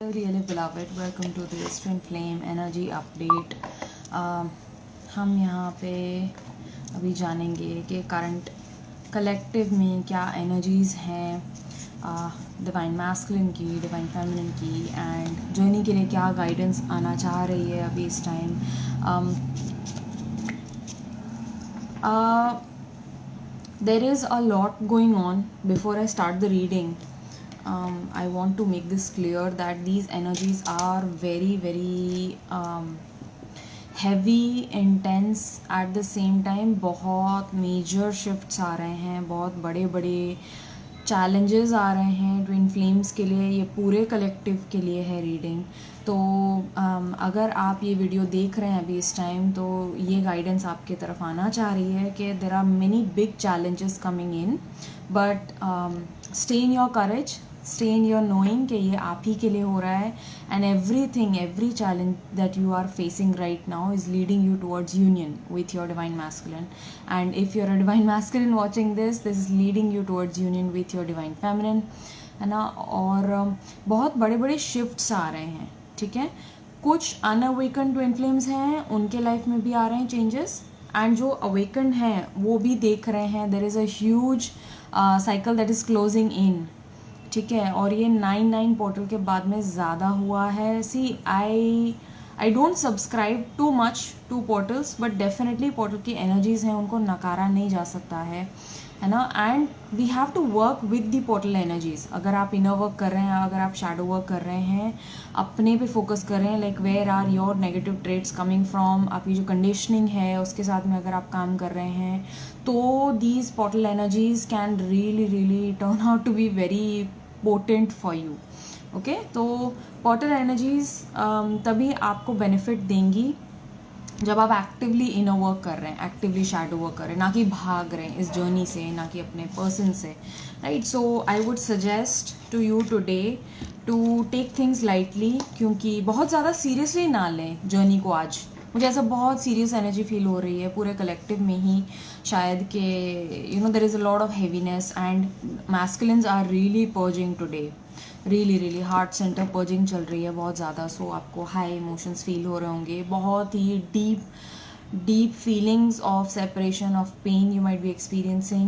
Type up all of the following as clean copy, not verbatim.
Really beloved, welcome to this twin flame energy update. हम यहाँ पे अभी जानेंगे कि करंट कलेक्टिव में क्या एनर्जीज़ हैं, डिवाइन मैस्कुलिन की, डिवाइन फेमिनिन की, एंड जर्नी के लिए क्या गाइडेंस आना चाह रही है अभी इस time. There is a lot going on. Before I start the reading, I want to make this clear that these energies are very heavy, intense at the same time. बहुत major shifts आ रहे हैं, बहुत बड़े बड़े challenges आ रहे हैं twin flames के लिए. ये पूरे कलेक्टिव के लिए है रीडिंग. तो अगर आप ये वीडियो देख रहे हैं अभी इस टाइम, तो ये गाइडेंस आपके तरफ आना चाह रही है कि there are many big challenges coming in, but stay in your courage, stay in your knowing कि ये आप ही के लिए हो रहा है. And every challenge that you are facing right now is leading you towards union with your divine masculine. And if you're a divine masculine watching this is leading you towards union with your divine feminine, है ना. और बहुत बड़े बड़े shifts आ रहे हैं, ठीक है. कुछ अनअवेकन ट्विन फ्लेम्स हैं, उनके लाइफ में भी आ रहे हैं चेंजेस, एंड जो अवेकन हैं वो भी देख रहे हैं there is a huge cycle that is closing in, ठीक है. और ये 9/9 पोर्टल के बाद में ज़्यादा हुआ है. See I don't subscribe too much to portals, but definitely portal की एनर्जीज़ हैं, उनको नकारा नहीं जा सकता है ना. And we have to work with the portal energies. अगर आप इनर वर्क कर रहे हैं, अगर आप शैडो वर्क कर रहे हैं, अपने पे फोकस कर रहे हैं, like where are your negative traits coming from, आपकी जो कंडीशनिंग है उसके साथ में अगर आप काम कर रहे हैं, तो these portal energies can really turn out to be very potent for you. Okay, तो पोर्टल एनर्जीज तभी आपको बेनिफिट देंगी जब आप एक्टिवली इनर वर्क कर रहे हैं, एक्टिवली शैडो वर्क कर रहे हैं, ना कि भाग रहे हैं इस जर्नी से, ना कि अपने पर्सन से, right. So I would suggest to you today to take things lightly, क्योंकि बहुत ज़्यादा सीरियसली ना लें जर्नी को. आज मुझे ऐसा बहुत सीरियस एनर्जी फील हो रही है पूरे कलेक्टिव में ही शायद कि there is a lot of heaviness and masculines are really purging today. Really heart centre purging चल रही है बहुत ज़्यादा. सो आपको हाई इमोशंस फील हो रहे होंगे, बहुत ही deep feelings of separation, of pain you might be experiencing,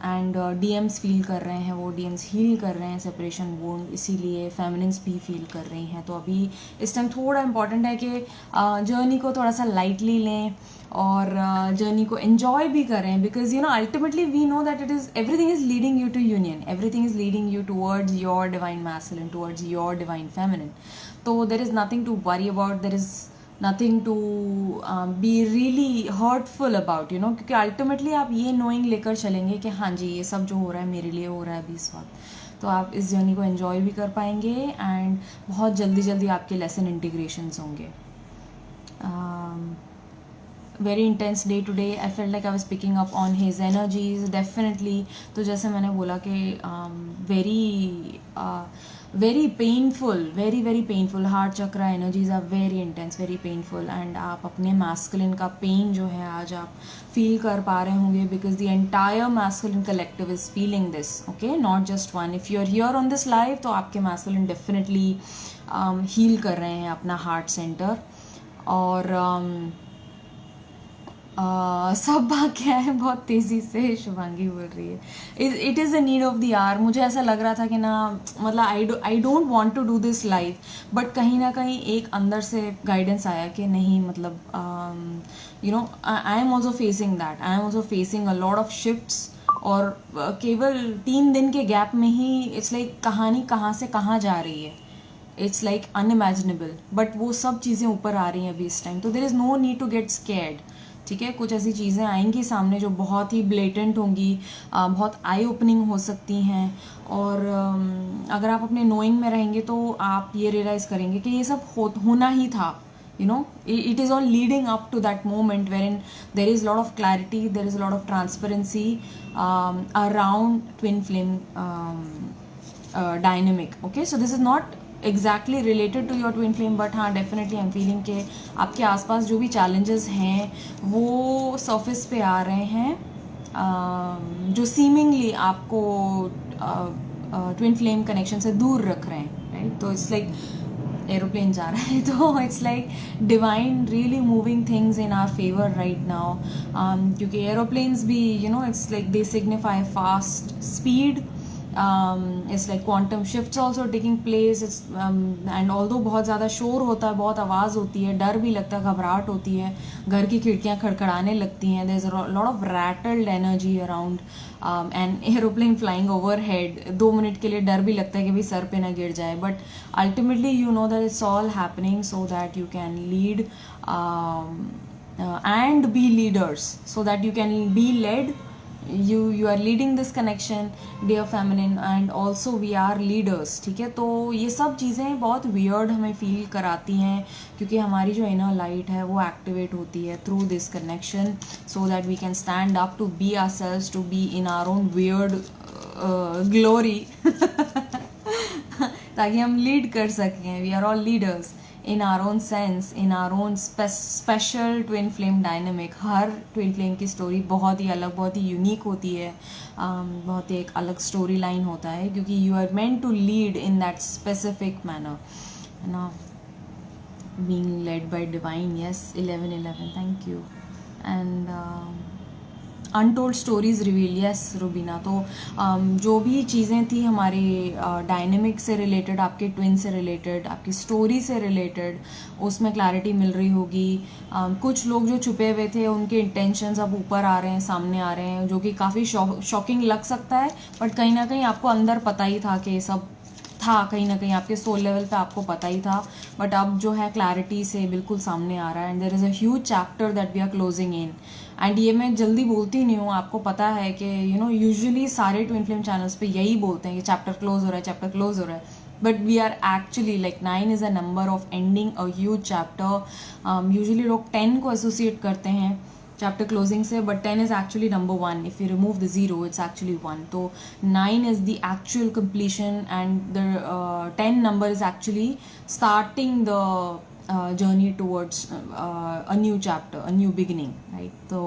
and DMs feel कर रहे हैं, वो DMs हील कर रहे हैं सेपरेशन वोंड, इसीलिए फेमिनिन्स भी फील कर रही हैं. तो अभी इस टाइम थोड़ा इम्पॉर्टेंट है कि जर्नी को थोड़ा सा लाइटली लें और जर्नी को एन्जॉय भी करें, because ultimately we know that it is everything is leading you to union, everything is leading you towards your divine masculine, towards your divine feminine. तो there is nothing to worry about, there is nothing to be really hurtful about, क्योंकि ultimately आप ये knowing लेकर चलेंगे कि हाँ जी ये सब जो हो रहा है मेरे लिए हो रहा है अभी इस वक्त. तो आप इस जर्नी को एंजॉय भी कर पाएंगे एंड बहुत जल्दी आपके लेसन इंटीग्रेशंस होंगे. Very intense day today. I felt like I was picking up on his energies definitely. तो जैसे मैंने बोला कि very painful, very painful. Heart chakra energies are very intense, very painful, and आप अपने मैस्कुलिन का पेन जो है आज आप फील कर पा रहे होंगे, because the entire masculine collective is feeling this. Okay, not just one. If you are here on this live, तो आपके मैस्कुलिन डेफिनेटली हील कर रहे हैं अपना हार्ट सेंटर. और सब क्या है, बहुत तेज़ी से शुभांगी बोल रही है, it is a need of the hour. मुझे ऐसा लग रहा था कि ना, मतलब I don't want to do this live, but कहीं ना कहीं एक अंदर से गाइडेंस आया कि नहीं, मतलब I am also facing that, I am also facing a lot of shifts. और केवल 3 दिन के गैप में ही इट्स लाइक कहानी कहाँ से कहाँ जा रही है. इट्स लाइक अनइमेजिनेबल, बट वो सब चीज़ें ऊपर आ रही हैं अभी इस टाइम. तो there is no need to get scared, ठीक है. कुछ ऐसी चीज़ें आएंगी सामने जो बहुत ही ब्लेटेंट होंगी, बहुत आई ओपनिंग हो सकती हैं. और अगर आप अपने नोइंग में रहेंगे तो आप ये रियलाइज़ करेंगे कि ये सब होना ही था. It is all leading up to that moment wherein there is a lot of clarity, there is a lot of transparency around twin flame dynamic. Okay, so this is not exactly related to your twin flame, but हाँ definitely I'm feeling कि आपके आसपास जो भी challenges हैं वो surface पे आ रहे हैं, जो seemingly आपको twin flame connection से दूर रख रहे हैं, राइट. तो इट्स लाइक एरोप्लेन जा रहा है तो it's like divine really moving things in our favour right now. क्योंकि एरोप्लेन्स भी it's like they signify fast speed. It's like quantum shifts also taking place. It's and although बहुत ज़्यादा शोर होता है, बहुत आवाज़ होती है, डर भी लगता है, घबराहट होती है, घर की खिड़कियाँ खड़खड़ाने लगती हैं. There's a lot of rattled energy around and aeroplane flying overhead. 2 minute के लिए डर भी लगता है कि भाई सर पे ना गिर जाए. But ultimately you know that it's all happening so that you can lead and be leaders, so that you can be led. You are leading this connection, dear feminine, and also we are leaders. ठीक है. तो ये सब चीज़ें बहुत weird हमें feel कराती हैं क्योंकि हमारी जो inner light है वो एक्टिवेट होती है through this connection, so that we can stand up to be ourselves, to be in our own weird glory ताकि हम लीड कर सकें. We are all leaders in our own sense, in our own special twin flame dynamic. Her twin flame की story बहुत ही अलग, बहुत ही unique होती है. बहुत ही एक अलग स्टोरी लाइन होता है क्योंकि you are meant to lead in that specific manner. Now, being led by divine, yes, 1111, thank you. And untold stories reveal, yes Rubina. तो जो भी चीज़ें थी हमारे डायनेमिक से रिलेटेड, आपके ट्विन से रिलेटेड, आपकी स्टोरी से रिलेटेड, उसमें क्लैरिटी मिल रही होगी. कुछ लोग जो छुपे हुए थे उनके इंटेंशंस अब ऊपर आ रहे हैं, सामने आ रहे हैं, जो कि काफ़ी शॉकिंग लग सकता है. बट कहीं ना कहीं आपको अंदर पता ही था कि ये सब था, कहीं ना कहीं आपके सोल लेवल पे आपको पता ही था. बट अब जो है क्लैरिटी से बिल्कुल सामने आ रहा है. And there is a huge chapter that we are closing in. And ये मैं जल्दी बोलती नहीं हूँ, आपको पता है कि यूजुअली सारे ट्विन फ्लेम चैनल्स पे यही बोलते हैं कि चैप्टर क्लोज हो रहा है, चैप्टर क्लोज हो रहा है. But we are actually like 9 is a number of ending a huge chapter. Usually लोग 10 को एसोसिएट करते हैं चैप्टर क्लोजिंग से, but 10 is actually number 1. If you remove the 0 it's actually 1. तो 9 is the actual completion and the 10 number is actually starting the journey towards a new chapter, a new beginning, right? तो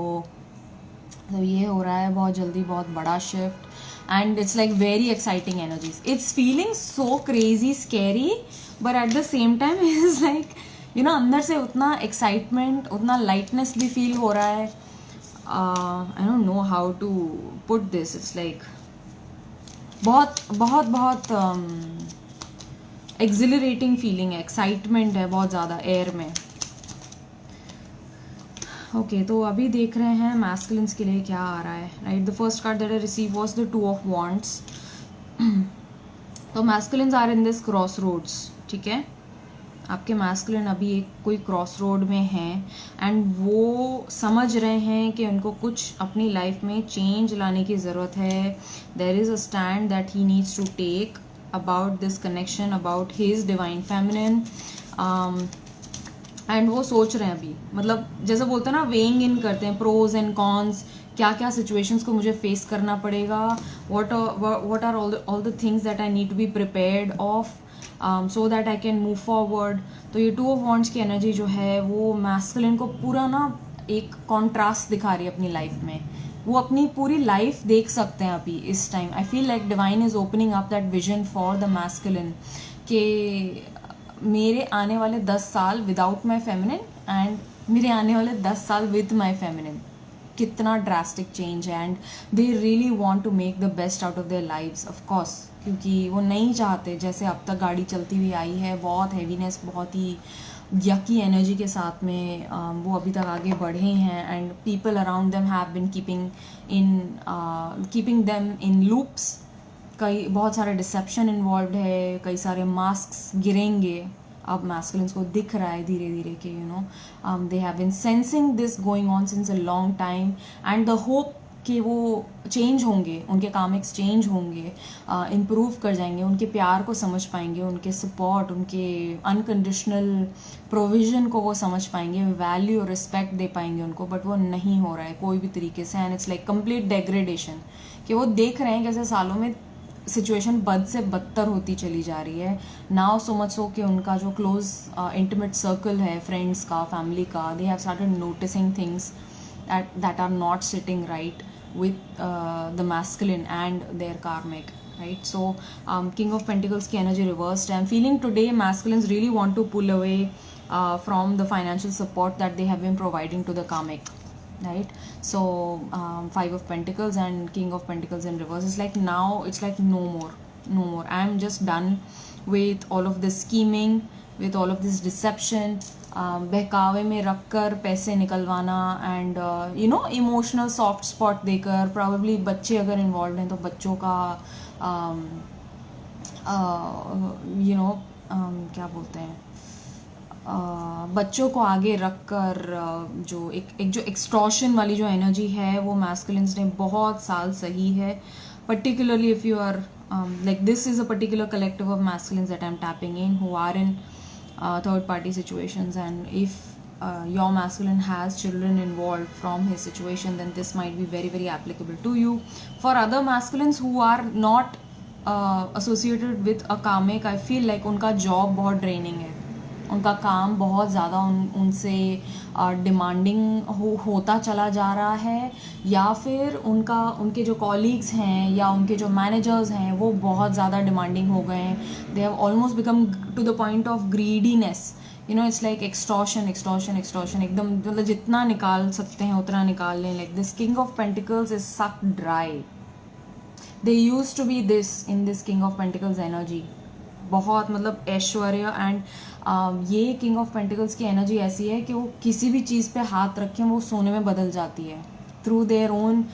ये हो रहा है बहुत जल्दी, बहुत बड़ा shift. And it's like very exciting energies. It's feeling so crazy scary, but at the same time is like अंदर से उतना एक्साइटमेंट, उतना लाइटनेस भी फील हो रहा है. I don't know how to put this. It's like बहुत बहुत बहुत एक्सिलरेटिंग फीलिंग है, एक्साइटमेंट है बहुत ज़्यादा एयर में. ओके, तो अभी देख रहे हैं मैस्कुलिन्स के लिए क्या आ रहा है, right. The first card that I received was the 2 of wands. तो masculines are in this cross roads. ठीक है, आपके मैस्कुलिन अभी एक कोई क्रॉस रोड में हैं एंड वो समझ रहे हैं कि उनको कुछ अपनी लाइफ में चेंज लाने की ज़रूरत है. There is a stand that he needs to take about this connection, about his divine feminine. And वो सोच रहे हैं अभी, मतलब जैसे बोलते हैं ना, वेइंग इन करते हैं प्रोज एंड कॉन्स, क्या क्या सिचुएशंस को मुझे फेस करना पड़ेगा, what are all the things that I need to be prepared of so that I can move forward. तो ये 2 of wands की एनर्जी जो है वो मैस्कुलिन को पूरा ना एक कॉन्ट्रास्ट दिखा रही है अपनी लाइफ में. वो अपनी पूरी लाइफ देख सकते हैं अभी इस time. I feel like divine is opening up that vision for the masculine कि मेरे आने वाले 10 साल विदाउट माई फेमिनिन एंड मेरे आने वाले 10 साल विद माई फेमिनिन, कितना ड्रास्टिक चेंज है. And they really want to make the best out of their lives, of course, क्योंकि वो नहीं चाहते जैसे अब तक गाड़ी चलती हुई आई है, बहुत हैवीनेस, बहुत ही यकी एनर्जी के साथ में वो अभी तक आगे बढ़े हैं. And people around them have been keeping them in loops. कई बहुत सारे डिसेप्शन इन्वॉल्व है, कई सारे मास्क्स गिरेंगे. अब मैस्कुलिन्स को दिख रहा है धीरे धीरे कि they have been sensing this going on since a long time. And the hope कि वो चेंज होंगे, उनके कामिक्स चेंज होंगे, इम्प्रूव कर जाएंगे, उनके प्यार को समझ पाएंगे, उनके सपोर्ट, उनके अनकंडीशनल प्रोविज़न को वो समझ पाएंगे, वैल्यू और रिस्पेक्ट दे पाएंगे उनको. बट वो नहीं हो रहा है कोई भी तरीके से. एंड इट्स लाइक कंप्लीट डेग्रेडेशन कि वो देख रहे हैं कैसे सालों में सिचुएशन बद से बदतर होती चली जा रही है. नाउ सो मच सो कि उनका जो क्लोज इंटीमेट सर्कल है, फ्रेंड्स का, फैमिली का, they have started noticing things that are not sitting right with the masculine and their karmic, right? So King of Pentacles की energy reversed. I'm feeling today masculines really want to pull away from the financial support that they have been providing to the karmic, right? So Five of Pentacles and King of Pentacles in reverse is like, now it's like no more. I'm just done with all of this scheming, with all of this deception, बहकावे में रख कर पैसे निकलवाना, and you no emotional soft spot देकर, probably बच्चे अगर involve हैं तो बच्चों का यू नो क्या बोलते हैं, बच्चों को आगे रख कर जो एक जो एक्सटॉर्शन वाली जो एनर्जी है वो मैस्कुलिन्स ने बहुत साल सही है. particularly if you are like, this is a particular collective of masculines that I'm tapping in who are in third party situations, and if your masculine has children involved from his situation, then this might be very very applicable to you. For other masculines who are not associated with a karmic, I feel like उनका job बहुत draining है, उनका काम बहुत ज़्यादा उनसे demanding होता चला जा रहा है, या फिर उनके जो कॉलीग्स हैं या उनके जो मैनेजर्स हैं वो बहुत ज़्यादा डिमांडिंग हो गए हैं. They have almost become to the point of greediness. You know, it's like extortion एकदम, मतलब जितना निकाल सकते हैं उतना निकाल लें. Like this king of pentacles is sucked dry. They used to be this in this king of pentacles energy. बहुत मतलब ऐश्वर्य, एंड ये किंग ऑफ पेंटिकल्स की एनर्जी ऐसी है कि वो किसी भी चीज़ पे हाथ रखें वो सोने में बदल जाती है. Through their own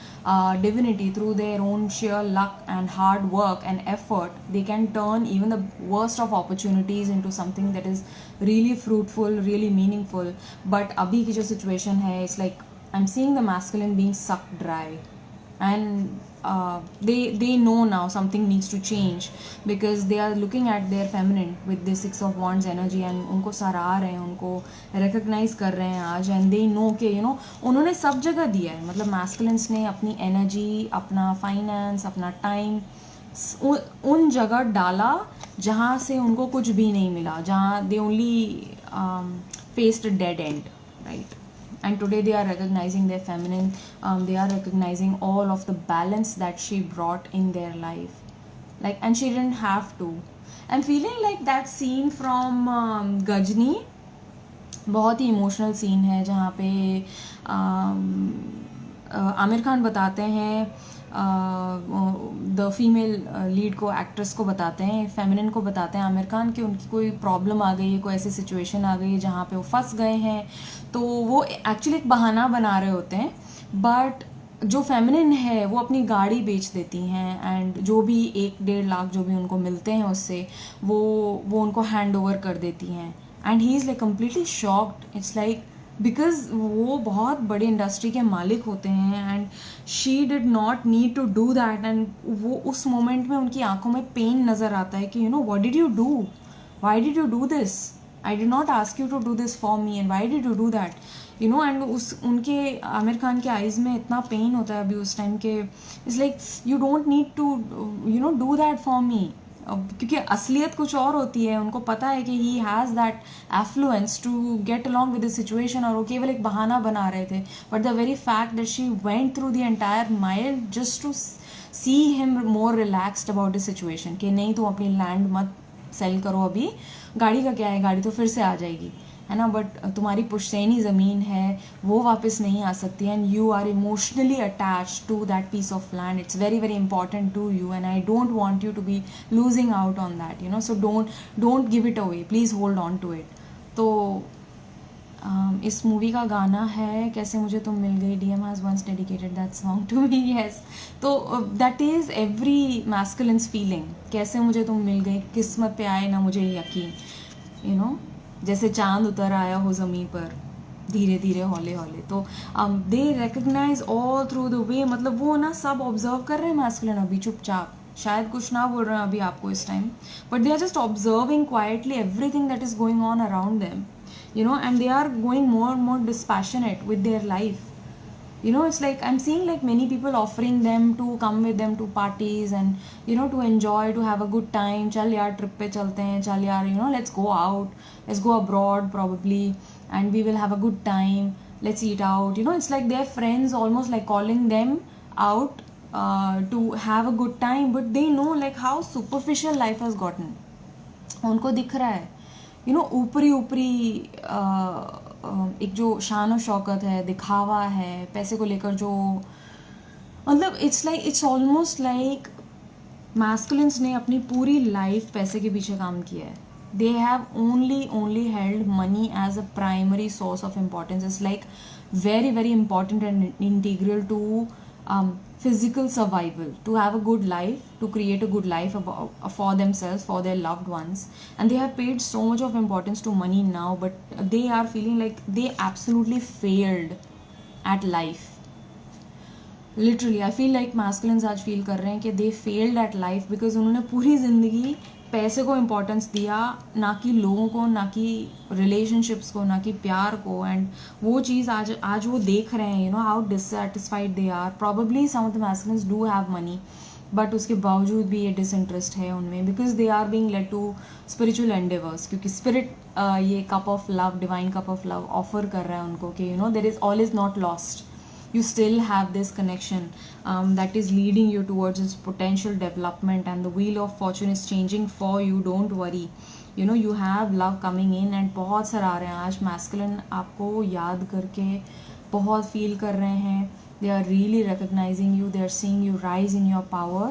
divinity, through their own share luck and hard work and effort, they can turn even the worst of opportunities into something that is really fruitful, really meaningful. But अभी की जो situation है, it's like I am seeing the masculine being sucked dry, and they know now something needs to change, because they are looking at their feminine with this Six of Wands energy, and उनको सराह रहे हैं, उनको recognize कर रहे हैं आज, and they know कि you know उन्होंने सब जगह दिया है. मतलब masculines ने अपनी energy, अपना finance, अपना time उन जगह डाला जहाँ से उनको कुछ भी नहीं मिला, जहाँ they only faced a dead end, right? And today they are recognizing their feminine, they are recognizing all of the balance that she brought in their life, like, and she didn't have to. I'm feeling like that scene from Gajni, बहुत ही emotional scene है जहाँ पे आमिर खान बताते हैं, the female lead को, actress को बताते हैं, फेमिनिन को बताते हैं आमिर खान कि उनकी कोई प्रॉब्लम आ गई है, कोई ऐसी सिचुएशन आ गई है जहाँ पे वो फंस गए हैं. तो वो एक्चुअली एक बहाना बना रहे होते हैं, बट जो फेमिनिन है वो अपनी गाड़ी बेच देती हैं, एंड जो भी 1-1.5 लाख जो भी उनको मिलते हैं उससे वो उनको हैंड ओवर कर देती हैं. And he is like completely shocked. It's like because वो बहुत बड़ी इंडस्ट्री के मालिक होते हैं, and she did not need to do that. And वो उस मोमेंट में उनकी आंखों में पेन नज़र आता है कि you know, what did you do, why did you do this, I did not ask you to do this for me, and why did you do that, you know. And उनके आमिर खान के eyes में इतना pen होता है अभी उस time के, it's like you don't need to you know do that for me. क्योंकि असलियत कुछ और होती है, उनको पता है कि he has that affluence to get along with the situation, और वो केवल एक बहाना बना रहे थे. But the very fact that she went through the entire mile just to see him more relaxed about the situation, कि नहीं तुम अपनी लैंड मत सेल करो अभी, गाड़ी का क्या है, गाड़ी तो फिर से आ जाएगी, है ना, बट तुम्हारी पुश्तैनी ज़मीन है वो वापस नहीं आ सकती, and you are emotionally attached to that piece of land. It's very very important to you, and I don't want you to be losing out on that, you know. So don't give it away, please hold on to it. तो इस movie का गाना है कैसे मुझे तुम मिल गई. DM has once dedicated that song to me. Yes, तो that is every masculine's feeling, कैसे मुझे तुम मिल गई, किस्मत पे आए ना मुझे यकीन, यू नो, जैसे चांद उतर आया हो ज़मीन पर धीरे धीरे हौले हौले. तो they recognise all through the way, मतलब वो ना सब ऑब्जर्व कर रहे हैं मैस्कुलिन अभी चुपचाप, शायद कुछ ना बोल रहे हैं अभी आपको इस time, but they are just observing quietly everything that is going on around them, you know, and they are going more and more dispassionate with their life. You know, it's like I'm seeing like many people offering them to come with them to parties and, you know, to enjoy, to have a good time. चल यार trip पे चलते हैं, चल यार, you know, let's go out, let's go abroad probably, and we will have a good time, let's eat out. You know, it's like their friends almost like calling them out to have a good time, but they know like how superficial life has gotten. उनको दिख रहा है ऊपरी ऊपरी एक जो शान और शौकत है, दिखावा है पैसे को लेकर, जो मतलब इट्स ऑलमोस्ट लाइक मैस्कुलिन्स ने अपनी पूरी लाइफ पैसे के पीछे काम किया है. They have only held money as a primary source of importance. It's like very important and integral to physical survival, to have a good life, to create a good life for themselves, for their loved ones. And they have paid so much of importance to money now, but they are feeling like they absolutely failed at life. Literally I feel like masculines आज feel कर रहे हैं कि they failed at life because उन्होंने पूरी ज़िंदगी पैसे को इम्पोर्टेंस दिया, ना कि लोगों को, ना कि रिलेशनशिप्स को, ना कि प्यार को. एंड वो चीज़ आज वो देख रहे हैं how dissatisfied they are. Probably some of the masculines do have money, but उसके बावजूद भी ये डिसइंटरेस्ट है उनमें because they are being led to spiritual endeavours. क्योंकि स्पिरिट ये cup of love, divine cup of love offer कर रहा है उनको कि there is all is not lost. You still have this connection that is leading you towards its potential development, and the wheel of fortune is changing for you. Don't worry, you have love coming in. And बहुत सारे आ रहे हैं आज masculine आपको याद करके बहुत feel कर रहे हैं. they are really recognizing you, they are seeing you rise in your power.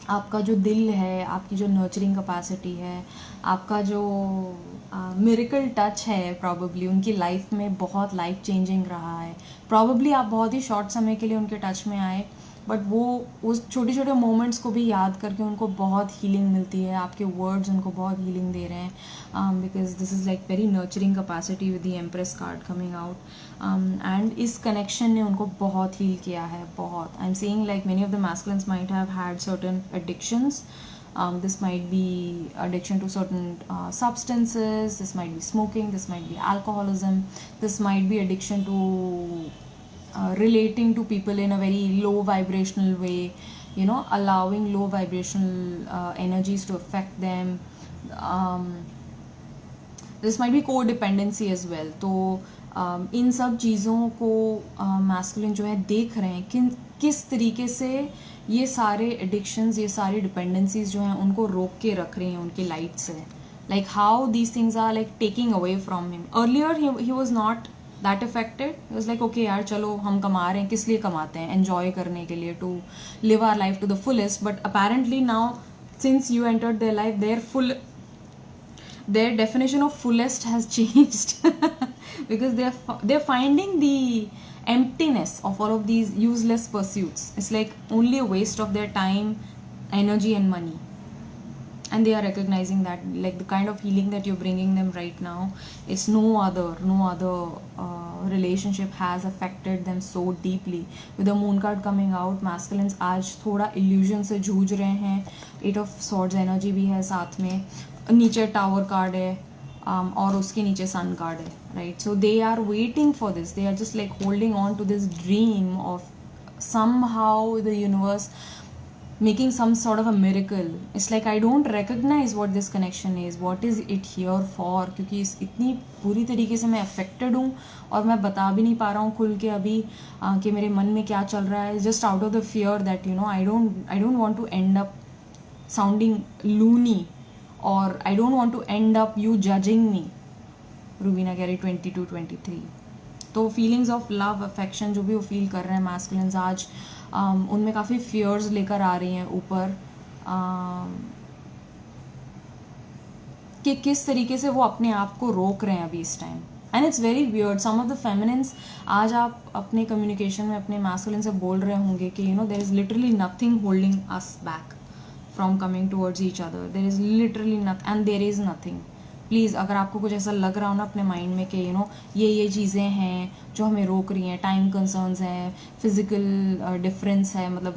आपका जो दिल है, आपकी जो नर्चरिंग कैपेसिटी है, आपका जो मिरेकल टच है, प्रॉबेबली उनकी लाइफ में बहुत लाइफ चेंजिंग रहा है. प्रॉबेबली आप बहुत ही शॉर्ट समय के लिए उनके टच में आए, बट वो उस छोटे छोटे मोमेंट्स को भी याद करके उनको बहुत हीलिंग मिलती है. आपके वर्ड्स उनको बहुत हीलिंग दे रहे हैं because this is like very nurturing capacity with the empress card coming out. And इस कनेक्शन ने उनको बहुत हील किया है, बहुत. I am saying like many of the masculines might have had certain addictions. This might be addiction to certain substances, this might be smoking, this might be alcoholism, this might be addiction to relating to people in a very low vibrational way, allowing low vibrational energies to affect them. This might be codependency as well. तो इन सब चीज़ों को masculine जो है देख रहे हैं किस तरीके से ये सारे एडिक्शंस, ये सारी डिपेंडेंसीज जो हैं उनको रोक के रख रही हैं उनकी लाइफ से. Like how these things are like taking away from him. Earlier he was not that affected. He was like okay यार चलो हम कमा रहे हैं, किस लिए कमाते हैं, एन्जॉय करने के लिए, to live our life to the fullest. But apparently now since you entered their life, their definition of fullest has changed because they're finding the emptiness of all of these useless pursuits. It's like only a waste of their time, energy and money. And they are recognizing that like the kind of healing that you're bringing them right now, it's no other relationship has affected them so deeply. With the moon card coming out, masculines आज थोड़ा illusion से जूझ रहे हैं. 8 of swords energy भी है साथ में. नीचे टावर कार्ड है और उसके नीचे सन कार्ड है, right. So they are waiting for this, they are just like holding on to this dream of somehow the universe making some sort of a miracle. It's like I don't recognize what this connection is, what is it here for, क्योंकि इतनी पूरी तरीके से मैं affected हूँ और मैं बता भी नहीं पा रहा हूँ खुल के अभी कि मेरे मन में क्या चल रहा है. Just out of the fear that I don't want to end up sounding loony, or I don't want to end up you judging me. Rubina Carey 22-23. तो फीलिंग्स ऑफ लव, अफेक्शन जो भी वो फील कर रहे हैं masculines आज, उनमें काफ़ी फियर्स लेकर आ रही हैं ऊपर कि किस तरीके से वो अपने आप को रोक रहे हैं अभी इस time. And it's very weird. Some of the feminines आज आप अपने कम्युनिकेशन में अपने मैस्कुलिन से बोल रहे होंगे कि there is literally nothing holding us back from coming towards each other. There is literally nothing and there is nothing. Please अगर आपको कुछ ऐसा लग रहा हो ना अपने माइंड में कि ये चीज़ें हैं जो हमें रोक रही हैं, टाइम कंसर्न्स हैं, फिजिकल डिफरेंस है, मतलब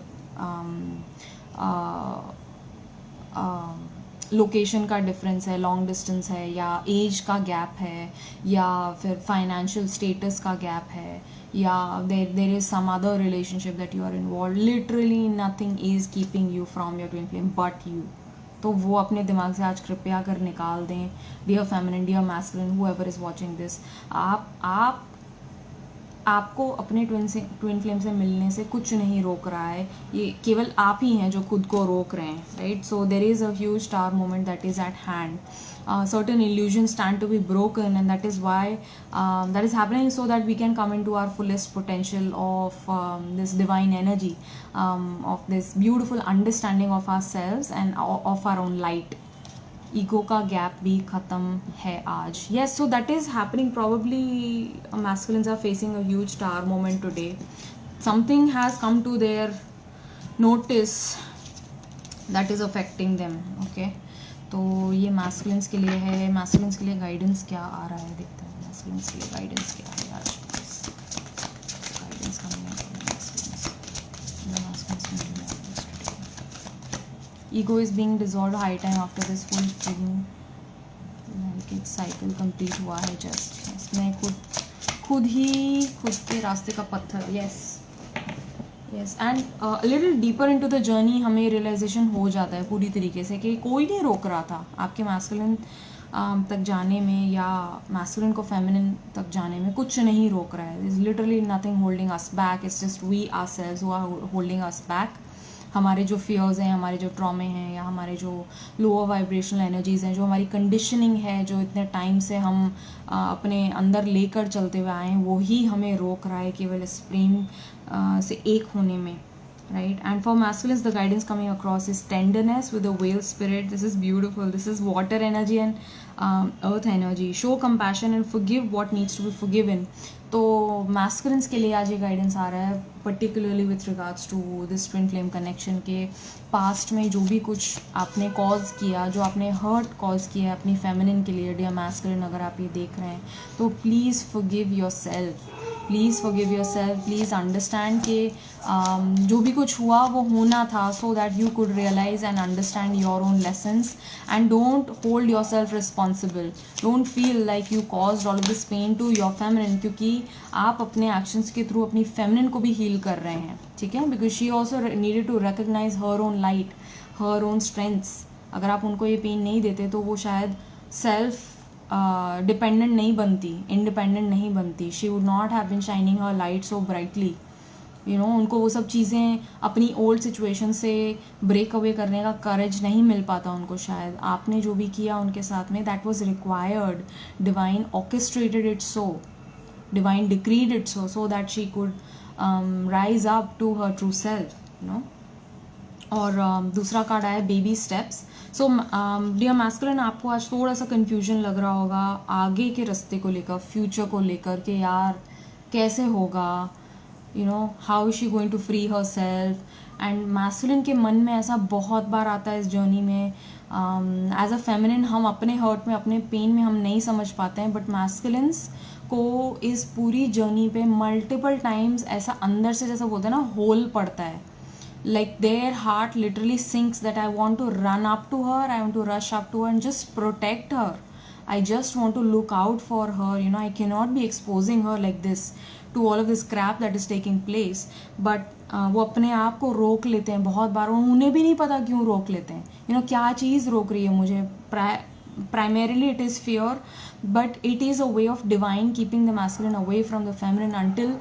लोकेशन का डिफरेंस है, लॉन्ग डिस्टेंस है, या एज का गैप है, या फिर फाइनेंशियल स्टेटस का गैप है, या there is some other relationship that you are involved, literally nothing is keeping you from your twin flame but you. तो वो अपने दिमाग से आज कृपया कर निकाल दें. Dear feminine, dear masculine, whoever is watching this, आप आपको अपने ट्विन फ्लेम से मिलने से कुछ नहीं रोक रहा है, ये केवल आप ही हैं जो खुद को रोक रहे हैं, right? So there is a huge star moment that is eight hand. Certain illusions stand to be broken, and that is why that is happening, so that we can come into our fullest potential of this divine energy, of this beautiful understanding of ourselves and of our own light. Ego का gap भी ख़त्म है आज. Yes, so that is happening. Probably masculines are facing a huge star moment today. Something has come to their notice that is affecting them. Okay, तो ये masculines के लिए है. मैस्कुलिन्स के लिए गाइडेंस क्या आ रहा है, देखते हैं. मैस्कुलिन्स के लिए गाइडेंस क्या है आज? Guidance coming ego is being dissolved high time after this full thing. एक साइकिल कंप्लीट हुआ है जस्ट. इसमें खुद के रास्ते का पत्थर. Yes yes, and little deeper into the journey हमें रियलाइजेशन हो जाता है पूरी तरीके से कि कोई नहीं रोक रहा था आपके मैस्कुलिन तक जाने में, या मैस्कुलिन को फेमिनिन तक जाने में कुछ नहीं रोक रहा है. Is literally nothing holding us back. It's just we ourselves who are holding us back. हमारे जो फियर्स हैं, हमारे जो ट्रॉमे हैं, या हमारे जो लोअर वाइब्रेशनल एनर्जीज़ हैं, जो हमारी कंडीशनिंग है, जो इतने टाइम से हम अपने अंदर लेकर चलते हुए आए हैं, वो ही हमें रोक रहा है केवल इस प्रेम से एक होने में, right? And for masculines, the guidance coming across is tenderness with the whale spirit. This is beautiful. This is water energy and earth energy. Show compassion and forgive what needs to be forgiven. तो masculines के लिए आज ये guidance आ रहा है, particularly with regards to this twin flame connection के past में जो भी कुछ आपने कॉज किया, जो आपने हर्ट कॉज किया है अपनी फेमिनिन के लिए, डियर मैस्कुलिन, अगर आप ये देख रहे हैं तो please forgive yourself. Please forgive yourself. Please understand कि जो भी कुछ हुआ वो होना था, so that you could realise and understand your own lessons, and don't hold your self responsible. Don't feel like you caused all of this pain to your feminine, क्योंकि आप अपने एक्शंस के थ्रू अपनी फेमिनिन को भी heal कर रहे हैं, ठीक है? Because she also needed to recognise her own light, her own strengths. अगर आप उनको ये पेन नहीं देते तो वो शायद सेल्फ डिपेंडेंट नहीं बनती, इंडिपेंडेंट नहीं बनती. She would not have been shining her light so brightly. You know, उनको वो सब चीज़ें अपनी ओल्ड सिचुएशन से ब्रेक अवे करने का करेज नहीं मिल पाता उनको. शायद आपने जो भी किया उनके साथ में, that was required. Divine orchestrated it so, divine decreed it so that she could rise up to her true self, you know. और दूसरा कार्ड आया baby steps. So dear masculine, आपको आज थोड़ा सा कन्फ्यूजन लग रहा होगा आगे के रास्ते को लेकर, फ्यूचर को लेकर, कि यार कैसे होगा, you know, how is she going to free her self. And masculine के मन में ऐसा बहुत बार आता है इस जर्नी में. एज अ फेमिनिन हम अपने हर्ट में, अपने पेन में हम नहीं समझ पाते हैं, बट मैस्कुलिन्स को इस पूरी जर्नी पे मल्टीपल टाइम्स ऐसा अंदर से, जैसा बोलते हैं ना, होल पड़ता है. Like their heart literally sinks that I want to run up to her, I want to rush up to her and just protect her. I just want to look out for her, you know. I cannot be exposing her like this to all of this crap that is taking place. But वो अपने आप को रोक लेते हैं बहुत बार. उन्हें भी नहीं पता क्यों रोक लेते हैं, you know, क्या चीज़ रोक रही है मुझे. Primarily it is fear, but it is a way of divine keeping the masculine away from the feminine until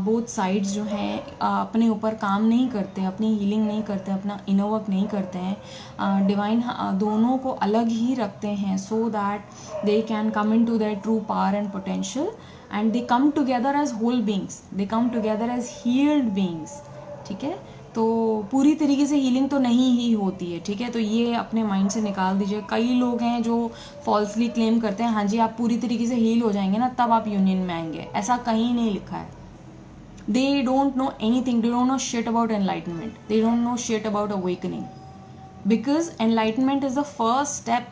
both sides जो हैं अपने ऊपर काम नहीं करते, अपनी हीलिंग नहीं करते, अपना इनर वर्क नहीं करते हैं. डिवाइन दोनों को अलग ही रखते हैं so that they can come into their true power and potential, and they come together as whole beings, they come together as healed beings. ठीक है, तो पूरी तरीके से हीलिंग तो नहीं ही होती है, ठीक है? तो ये अपने माइंड से निकाल दीजिए. कई लोग हैं जो फॉल्सली क्लेम करते हैं, हाँ जी आप पूरी तरीके से हील हो जाएंगे ना तब आप यूनियन में आएंगे. ऐसा कहीं नहीं लिखा है. They don't know anything, they don't know shit about enlightenment, they don't know shit about awakening, because enlightenment is the first step.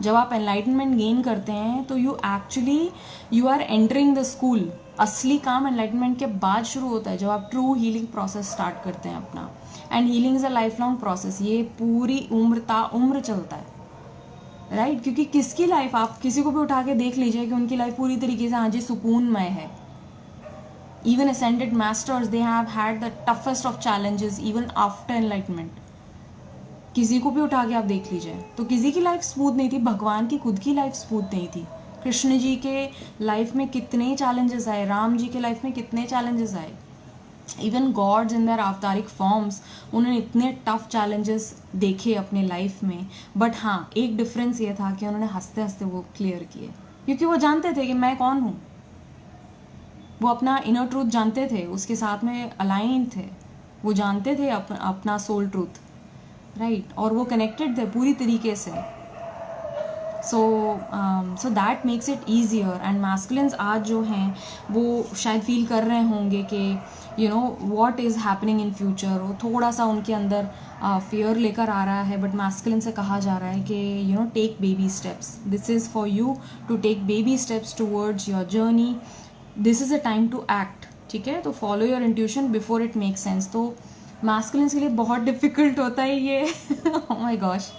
जब आप एनलाइटनमेंट गेन करते हैं तो you are entering the school. असली काम एनलाइटनमेंट के बाद शुरू होता है, जब आप ट्रू हीलिंग प्रोसेस स्टार्ट करते हैं अपना. And healing is a life long process. ये पूरी उम्र चलता है, राइट? क्योंकि किसकी लाइफ, आप किसी को भी उठा के देख लीजिए कि उनकी लाइफ पूरी तरीके से हाँ जी सुकूनमय है. Even ascended masters, they have had the toughest of challenges even after enlightenment. किसी को भी उठा के आप देख लीजिए तो किसी की लाइफ स्मूथ नहीं थी. भगवान की खुद की लाइफ स्मूथ नहीं थी. कृष्ण जी के लाइफ में कितने चैलेंजेस आए, राम जी के लाइफ में कितने चैलेंजेस आए, इवन गॉड्स इन देयर अवतारिक फॉर्म्स, उन्होंने इतने टफ चैलेंजेस देखे अपने लाइफ में। बट हाँ, एक डिफरेंस ये था कि उन्होंने हंसते हंसते वो क्लियर किए, क्योंकि वो जानते थे कि मैं कौन हूँ। वो अपना इनर ट्रूथ जानते थे, उसके साथ में अलाइन थे, वो जानते थे अपना सोल ट्रूथ, राइट, और वो कनेक्टेड थे पूरी तरीके से। So that makes it easier. And masculines आज जो हैं वो शायद फील कर रहे होंगे कि you know what is happening in future, वो थोड़ा सा उनके अंदर फियर लेकर आ रहा है। बट मैस्कुलिन से कहा जा रहा है कि you know take baby steps, this is for you to take baby steps towards your journey, this is a time to act, ठीक है। तो follow your intuition before it make sense. तो मैस्कुलिन्स के लिए बहुत डिफिकल्ट होता है ये ओह माय गॉश।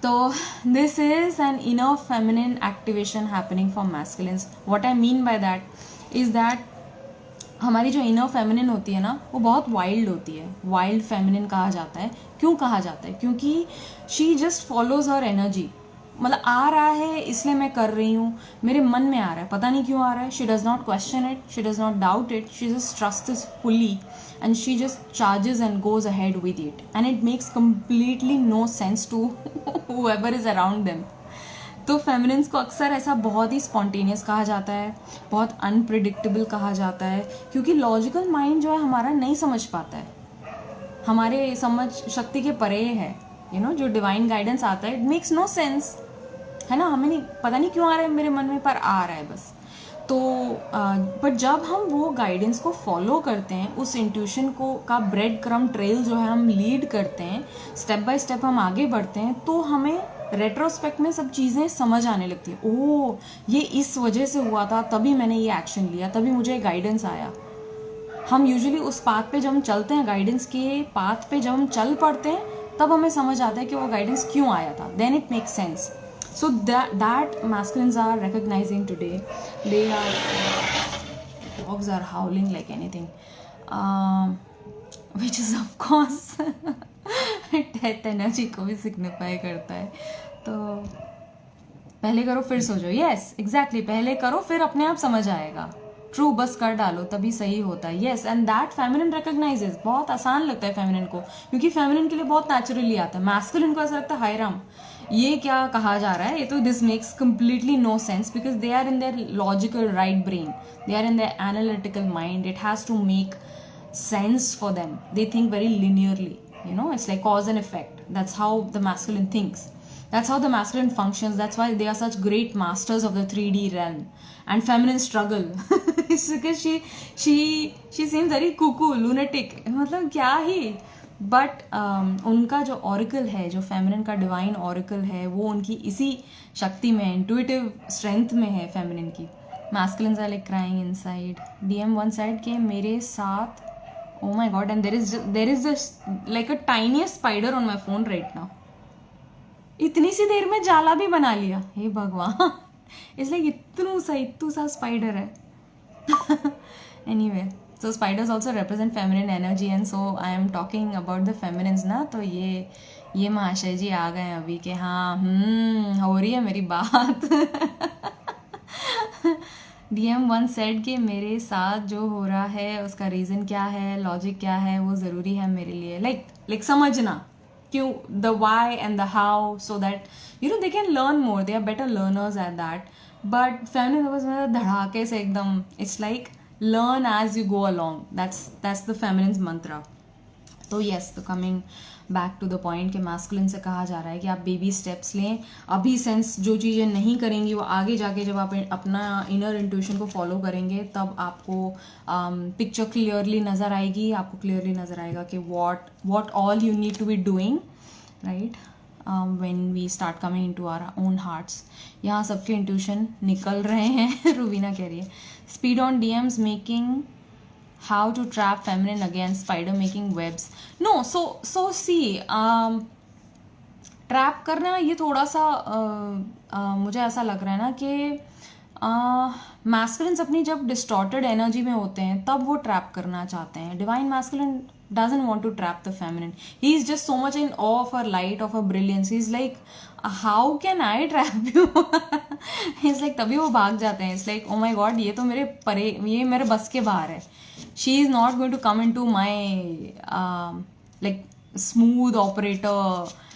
तो this is an inner feminine activation happening for masculines. What I mean by that is that हमारी जो इनर फेमिनिन होती है ना, वो बहुत वाइल्ड होती है। वाइल्ड फेमिनिन कहा जाता है। क्यों कहा जाता है? क्योंकि she just follows her energy. मतलब आ रहा है इसलिए मैं कर रही हूँ, मेरे मन में आ रहा है, पता नहीं क्यों आ रहा है। She does not question it, she does not doubt it, she just trust it fully and she just charges and goes ahead with it, and it makes completely no sense to whoever is around them. तो feminines को अक्सर ऐसा बहुत ही spontaneous कहा जाता है, बहुत unpredictable कहा जाता है, क्योंकि लॉजिकल माइंड जो है हमारा नहीं समझ पाता है, हमारे समझ शक्ति के परे है। यू नो जो डिवाइन गाइडेंस आता है, इट मेक्स नो सेंस, है ना। हमें नहीं पता नहीं क्यों आ रहा है मेरे मन में, पर आ रहा है बस। तो पर जब हम वो गाइडेंस को फॉलो करते हैं, उस इंट्यूशन को का ब्रेड क्रम ट्रेल जो है हम लीड करते हैं, स्टेप बाय स्टेप हम आगे बढ़ते हैं, तो हमें रेट्रोस्पेक्ट में सब चीज़ें समझ आने लगती है। ओह, ये इस वजह से हुआ था, तभी मैंने ये एक्शन लिया, तभी मुझे गाइडेंस आया। हम यूजुअली उस पाथ पे जब हम चलते हैं, गाइडेंस के पाथ पे जब हम चल पड़ते हैं, तब हमें समझ आता है कि वो गाइडेंस क्यों आया था। Then it makes sense. So that masculines are recognizing today. They are dogs are howling like anything, which is of course death energy को भी signify करता है. तो पहले करो फिर सोचो. Yes, exactly. पहले करो फिर अपने आप समझ आएगा. ट्रू, बस कर डालो तभी सही होता है. Yes, and that feminine recognises. बहुत आसान लगता है फेमिनिन को, क्योंकि फेमिनिन के लिए बहुत नेचुरली आता है. मैस्कुलिन को ऐसा लगता है हाय राम, ये क्या कहा जा रहा है, ये तो this makes completely no sense, because they are in their logical right brain, they are in their analytical mind. It has to make sense for them. They think very linearly, you know, it's like cause and effect. That's how the masculine thinks, that's how the masculine functions. That's why they are such great masters of the 3D realm. And feminine struggle it's because she seems very cuckoo, lunatic, मतलब क्या ही. But उनका जो auricle है, जो feminine का divine auricle है, वो उनकी इसी शक्ति में, इंट्यूटिव स्ट्रेंथ में है फेमिनिन की. Masculines are like crying inside. DM one side के मेरे साथ. Oh my god, and there is this like a tiniest spider on my phone right now. इतनी सी देर में जाला भी बना लिया, हे भगवान. इसलिए इतनू सा स्पाइडर है. Anyway, so spiders also represent feminine energy, and so I am talking about the feminines ना. तो ये महाशय जी आ गए अभी के हाँ हो रही है मेरी बात. DM वन सेड कि मेरे साथ जो हो रहा है उसका रीज़न क्या है, लॉजिक क्या है, वो ज़रूरी है मेरे लिए. लाइक समझना क्यों, the why and the how, so that you know they can learn more. They are better learners at that. But feminine मतलब धड़ाके से एकदम, it's like learn as you go along. That's the feminine's mantra. तो yes, तो coming back to the point कि masculine से कहा जा रहा है कि आप baby steps लें. अभी सेंस जो चीज़ें नहीं करेंगी वो आगे जाके जब आप अपना inner intuition को follow करेंगे, तब आपको picture clearly नज़र आएगी. आपको clearly नज़र आएगा कि what all you need to be doing, right? When we start coming into our own hearts. यहाँ सबके इंट्यूशन निकल रहे हैं. रुबीना कह रही है speed on DMs making how to trap feminine against spider making webs. No, so see trap करना ये थोड़ा सा मुझे ऐसा लग रहा है ना कि मैस्कुलिन्स अपनी जब डिस्टॉर्टेड एनर्जी में होते हैं तब वो ट्रैप करना चाहते हैं. Divine masculine doesn't want to trap the feminine. He is just so much in awe of her light, of her brilliance. He's like, how can I trap you? It's like तभी वो भाग जाते हैं. It's like oh my god, ये मेरे बस के बाहर है. She is not going to come into my like smooth operator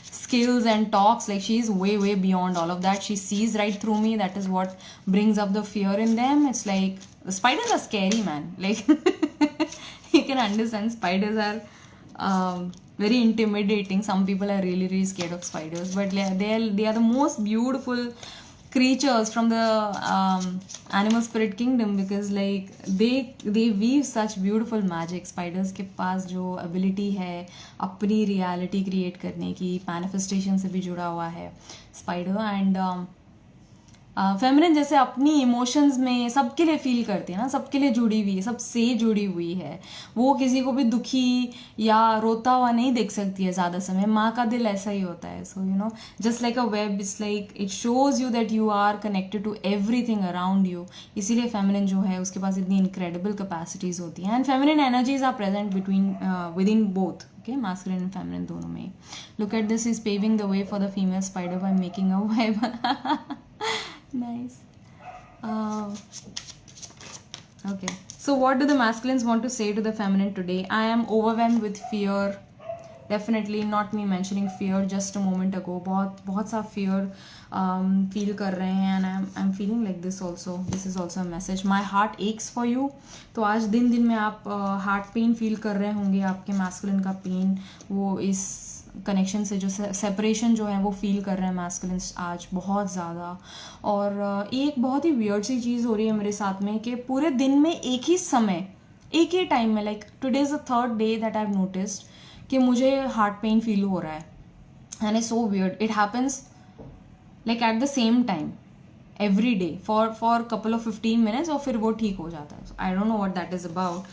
skills and talks. Like she's way beyond all of that. She sees right through me. That is what brings up the fear in them. It's like spiders are scary, man. Like you can understand, spiders are very intimidating. Some people are really scared of spiders, but they are the most beautiful creatures from the animal spirit kingdom, because like they weave such beautiful magic. Spiders के पास जो ability है अपनी reality create करने की, manifestation से भी जुड़ा हुआ है spider. And फेमिनिन जैसे अपनी इमोशंस में सबके लिए फील करती है ना, सबके लिए जुड़ी हुई है, सबसे जुड़ी हुई है. वो किसी को भी दुखी या रोता हुआ नहीं देख सकती है ज़्यादा समय. माँ का दिल ऐसा ही होता है. So you know, just like a web, it's like it shows you that you are connected to everything around you. इसीलिए फेमिनिन जो है उसके पास इतनी इनक्रेडिबल कैपेसिटीज होती हैं. And feminine energies are present within both. Okay, masculine and feminine दोनों में. Look at this, is paving the way for the female spider by making a web. Nice. Okay, so what do the masculines want to say to the feminine today? I am overwhelmed with fear. Definitely not me mentioning fear just a moment ago. बहुत सा fear feel कर रहे हैं. And I'm feeling like this also. This is also a message. My heart aches for you. तो आज दिन में आप heart pain feel कर रहे होंगे. आपके masculine का pain वो इस कनेक्शन से जो सेपरेशन जो है वो फील कर रहे हैं मैस्कुलिन आज बहुत ज़्यादा. और एक बहुत ही वियर्ड सी चीज़ हो रही है मेरे साथ में कि पूरे दिन में एक ही समय, एक ही टाइम में, like today is the third day that I have noticed कि मुझे हार्ट पेन फील हो रहा है. And it's so weird. It happens like at the same time every day for couple of 15 minutes और फिर वो ठीक हो जाता है. I don't know what that is about,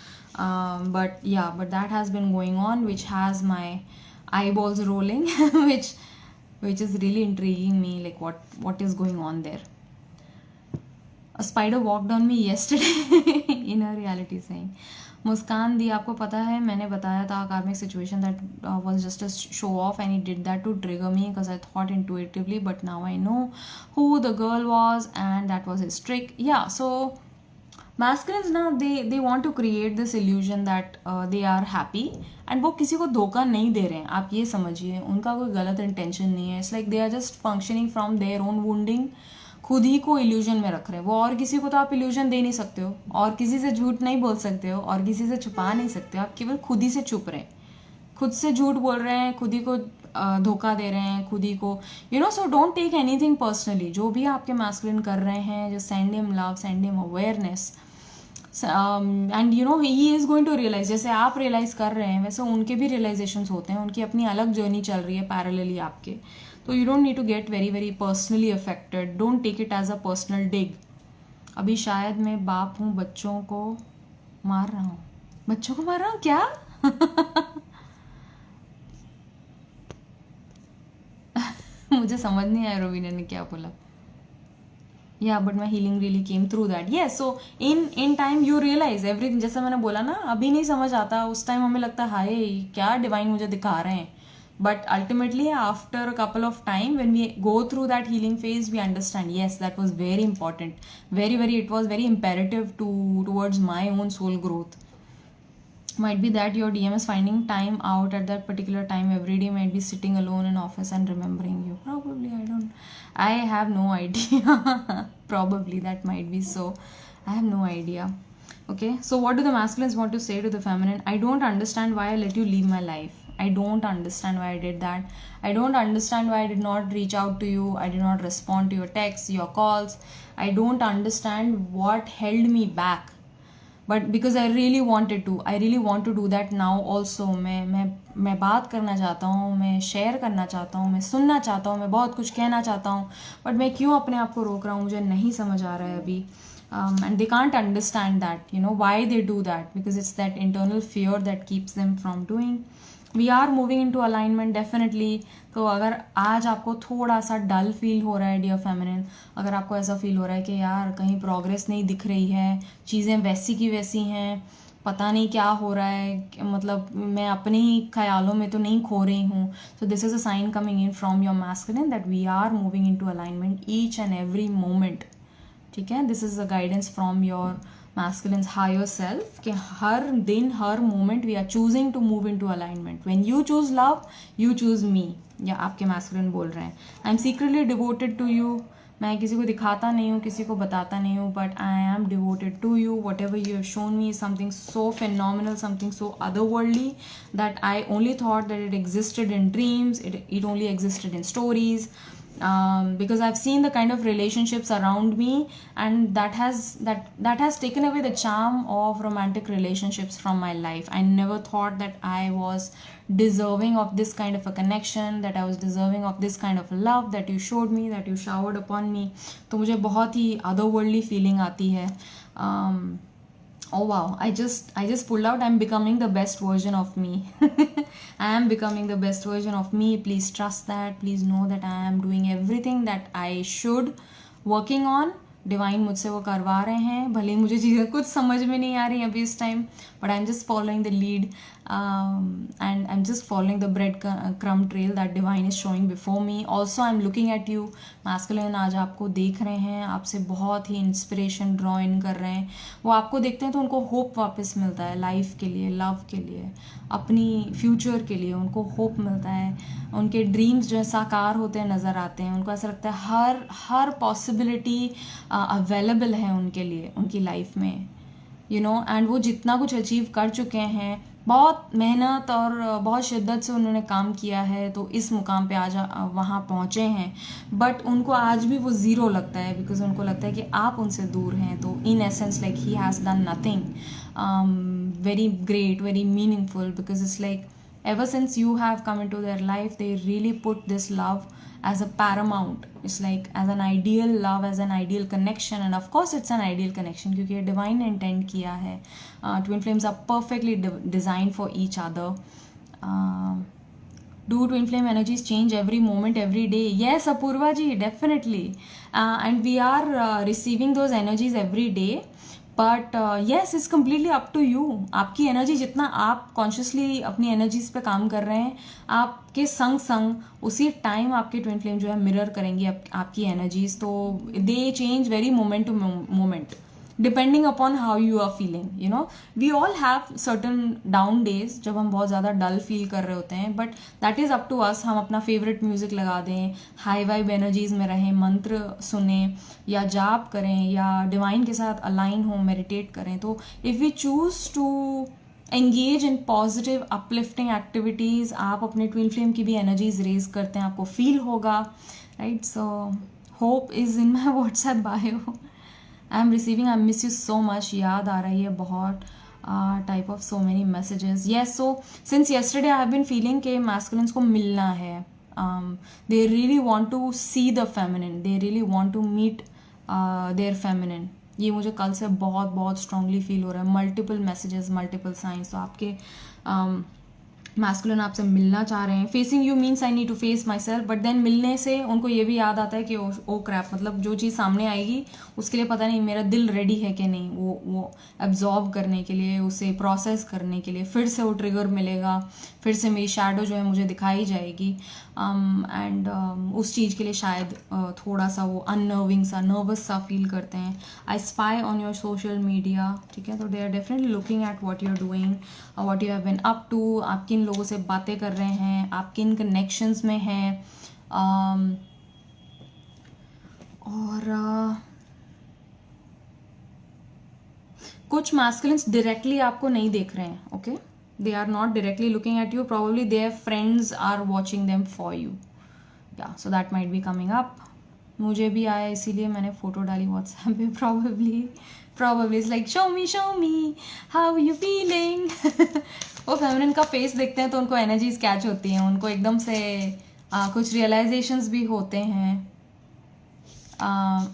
but that has been going on, which has my eyeballs rolling, which is really intriguing me, like what is going on there. A spider walked on me yesterday in a reality saying. मुस्कान दी, आपको पता है मैंने बताया था karmic situation that was just a show off, and he did that to trigger me because I thought intuitively, but now I know who the girl was and that was his trick. Yeah, so masculines now they want to create this illusion that they are happy, and वो किसी को धोखा नहीं दे रहे हैं. आप ये समझिए, उनका कोई गलत इंटेंशन नहीं है. It's like they are just functioning from their own wounding. खुद ही को इल्यूजन में रख रहे हैं वो. और किसी को तो आप इल्यूजन दे नहीं सकते हो, और किसी से झूठ नहीं बोल सकते हो, और किसी से छुपा नहीं सकते हो. आप केवल खुद ही से छुप रहे हैं, खुद से झूठ बोल रहे हैं, खुद ही को धोखा दे रहे हैं, खुद ही को, you know. So don't take anything personally. जो भी आपके मैस्कुलिन कर रहे हैं, जो send him love, send him awareness, and you know he is going to realise. जैसे आप रियलाइज कर रहे हैं वैसे उनके भी रियलाइजेशंस होते हैं. उनकी अपनी अलग जर्नी चल रही है पैरेलली आपके. तो you don't need to get very personally affected. Don't take it as a personal dig. अभी शायद मैं बाप हूँ, बच्चों को मार रहा हूँ. बच्चों को मार रहा हूँ क्या? मुझे समझ नहीं आया रोवीना ने क्या बोला. Yeah, but my healing really came through that. Yes, so in time you realize everything. जैसे मैंने बोला ना, अभी नहीं समझ आता, उस टाइम हमें लगता है हाय क्या डिवाइन मुझे दिखा रहे हैं. But ultimately after a couple of time when we go through that healing phase, we understand, yes, that was very important. It was very imperative towards my own soul growth. Might be that your DM is finding time out at that particular time every day, might be sitting alone in office and remembering you. Probably, I have no idea. Probably that might be so. I have no idea. Okay, so what do the masculines want to say to the feminine? I don't understand why I let you leave my life. I don't understand why I did that. I don't understand why I did not reach out to you. I did not respond to your texts, your calls. I don't understand what held me back. But because I really want to do that now also. मैं बात करना चाहता हूँ, मैं share करना चाहता हूँ, मैं सुनना चाहता हूँ, मैं बहुत कुछ कहना चाहता हूँ, बट मैं क्यों अपने आप को रोक रहा हूँ, मुझे नहीं समझ आ रहा है अभी. And they can't understand that, you know, why they do that, because it's that internal fear that keeps them from doing. We are moving into alignment definitely. तो अगर आज आपको थोड़ा सा डल फील हो रहा है डियर फेमिनिन, अगर आपको ऐसा फील हो रहा है कि यार कहीं प्रोग्रेस नहीं दिख रही है, चीज़ें वैसी की वैसी हैं, पता नहीं क्या हो रहा है, मतलब मैं अपने ही ख्यालों में तो नहीं खो रही हूँ, so this is a sign coming in from your masculine that we are moving into alignment each and every moment. ठीक है, this is a guidance from your masculine's higher self कि हर दिन हर moment we are choosing to move into alignment. When you choose love you choose me. या आपके masculine बोल रहे हैं, I am secretly devoted to you. मैं किसी को दिखाता नहीं हूँ, किसी को बताता नहीं हूँ, but I am devoted to you. Whatever you have shown me is something so phenomenal, something so otherworldly that I only thought that it existed in dreams, it only existed in stories. Because I've seen the kind of relationships around me, and that has taken away the charm of romantic relationships from my life. I never thought that I was deserving of this kind of a connection, that I was deserving of this kind of love that you showed me, that you showered upon me. तो मुझे बहुत ही otherworldly feeling आती है. Oh wow, I just pulled out. I'm becoming the best version of me. I am becoming the best version of me. Please trust that. Please know that I am doing everything that I should, working on. Divine मुझसे वो करवा रहे हैं, भले ही मुझे चीज़ें कुछ समझ में नहीं आ रही अभी इस time, but I am just following the lead and I am just following the bread crumb trail that divine is showing before me. Also I am looking at you masculine. आज आपको देख रहे हैं, आपसे बहुत ही इंस्पिरेशन ड्रॉ इन कर रहे हैं. वो आपको देखते हैं तो उनको होप वापस मिलता है लाइफ के लिए, लव के लिए, अपनी फ्यूचर के लिए. उनको होप मिलता है, उनके ड्रीम्स जो है साकार होते हैं नज़र आते हैं. उनको ऐसा लगता है हर पॉसिबिलिटी अवेलेबल है उनके लिए उनकी लाइफ में, यू नो. एंड वो जितना कुछ अचीव कर चुके हैं, बहुत मेहनत और बहुत शिद्दत से उन्होंने काम किया है, तो इस मुकाम पे आज वहाँ पहुँचे हैं. बट उनको आज भी वो ज़ीरो लगता है, बिकॉज उनको लगता है कि आप उनसे दूर हैं. तो in essence like he has done nothing very great, very meaningful, because it's like ever since you have come into their life, they really put this love as a paramount. It's like as an ideal love, as an ideal connection, and of course it's an ideal connection क्योंकि ये divine intent किया है. Twin flames are perfectly designed for each other. Do twin flame energies change every moment, every day? Yes, Apurva ji, definitely. And we are receiving those energies every day. But yes, is completely up to you. आपकी energy, जितना आप consciously अपनी energies पे काम कर रहे हैं, आपके संग संग उसी टाइम आपके ट्विन फ्लेम जो है मिरर करेंगी आपकी एनर्जीज. तो they change very moment to moment depending upon how you are feeling. You know, we all have certain down days जब हम बहुत ज़्यादा डल फील कर रहे होते हैं, but that is up to us. हम अपना फेवरेट म्यूज़िक लगा दें, हाई वाइब एनर्जीज में रहें, मंत्र सुने या जाप करें या डिवाइन के साथ अलाइन हो, मेडिटेट करें. तो if we choose to engage in positive uplifting activities, आप अपने ट्विन फ्लेम की भी एनर्जीज रेज करते हैं, आपको फील होगा, right. So hope is in my WhatsApp bio. I am receiving, I miss you so much. याद आ रही है बहुत, type of so many messages. Yes, so since yesterday I have been feeling के मैस्कुलिन्स को मिलना है. They really want to see the feminine, they really want to meet their feminine. ये मुझे कल से बहुत बहुत स्ट्रांगली फील हो रहा है. Multiple messages, multiple signs. तो आपके मैस्कुलिन आपसे मिलना चाह रहे हैं. Facing you means I need to face my self, but then मिलने से उनको ये भी याद आता है कि ओ क्रैप, मतलब जो चीज़ सामने आएगी उसके लिए पता नहीं मेरा दिल रेडी है कि नहीं, वो एब्जॉर्ब करने के लिए, उसे प्रोसेस करने के लिए. फिर से वो ट्रिगर मिलेगा, फिर से मेरी शैडो जो है मुझे दिखाई जाएगी. एंड उस चीज़ के लिए शायद थोड़ा सा वो अननर्विंग सा, नर्वस सा फील करते हैं. I spy on your social media, ठीक है. तो they are definitely looking at what you are doing, what you have been up to. आप किन लोगों से बातें कर रहे हैं, आप किन कनेक्शंस में हैं. और कुछ मैस्कुलिन्स डायरेक्टली आपको नहीं देख रहे हैं, okay. They are not directly looking at you. Probably their friends are watching them for you. Yeah, so that might be coming up. मुझे भी आया, इसीलिए मैंने फोटो डाली व्हाट्सएप पे. Probably it's like show me how you feeling. वो feminine का face देखते हैं तो उनको एनर्जीज कैच होती हैं, उनको एकदम से कुछ रियलाइजेशंस भी होते हैं.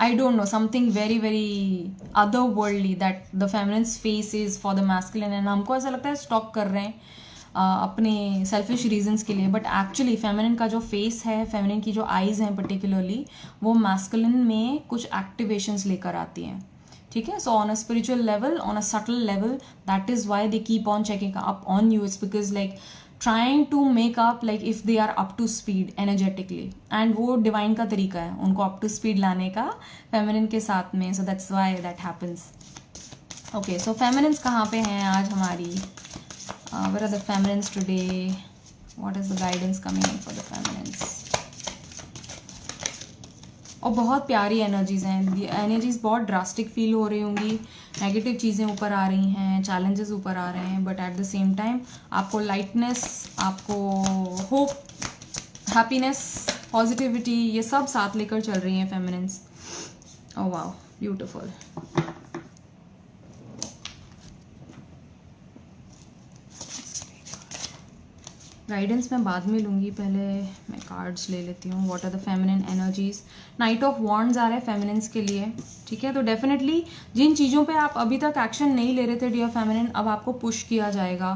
I don't know, something very very otherworldly that the feminine's face is for the masculine, and हमको ऐसा लगता है स्टॉक कर रहे हैं अपने सेल्फिश रीजंस के लिए. बट एक्चुअली फेमिनिन का जो फेस है, फेमिनिन की जो आईज हैं पर्टिकुलरली, वो मैस्कुलिन में कुछ एक्टिवेशंस लेकर आती हैं, ठीक है. So on a spiritual level, on a subtle level, that is why they keep on checking up on you. It's because like trying to make up like if they are up to speed energetically, and वो divine का तरीका है उनको up to speed लाने का feminine के साथ में. So that's why that happens. Okay, so feminines कहाँ पे हैं आज हमारी? Where are the feminines today? What is the guidance coming in for the feminines? और बहुत प्यारी एनर्जीज हैं. एनर्जीज बहुत ड्रास्टिक फील हो रही होंगी, नेगेटिव चीज़ें ऊपर आ रही हैं, चैलेंजेस ऊपर आ रहे हैं, but at the same time आपको लाइटनेस, आपको होप, हैप्पीनेस, पॉजिटिविटी, ये सब साथ लेकर चल रही हैं feminines. Oh wow, beautiful. Guidance मैं बाद में लूँगी, पहले मैं कार्ड्स ले लेती हूँ. What are the feminine energies? Knight of wands आ रहा है फेमिनिन्स के लिए, ठीक है. तो डेफिनेटली जिन चीज़ों पे आप अभी तक एक्शन नहीं ले रहे थे डियर फेमिनिन, अब आपको पुश किया जाएगा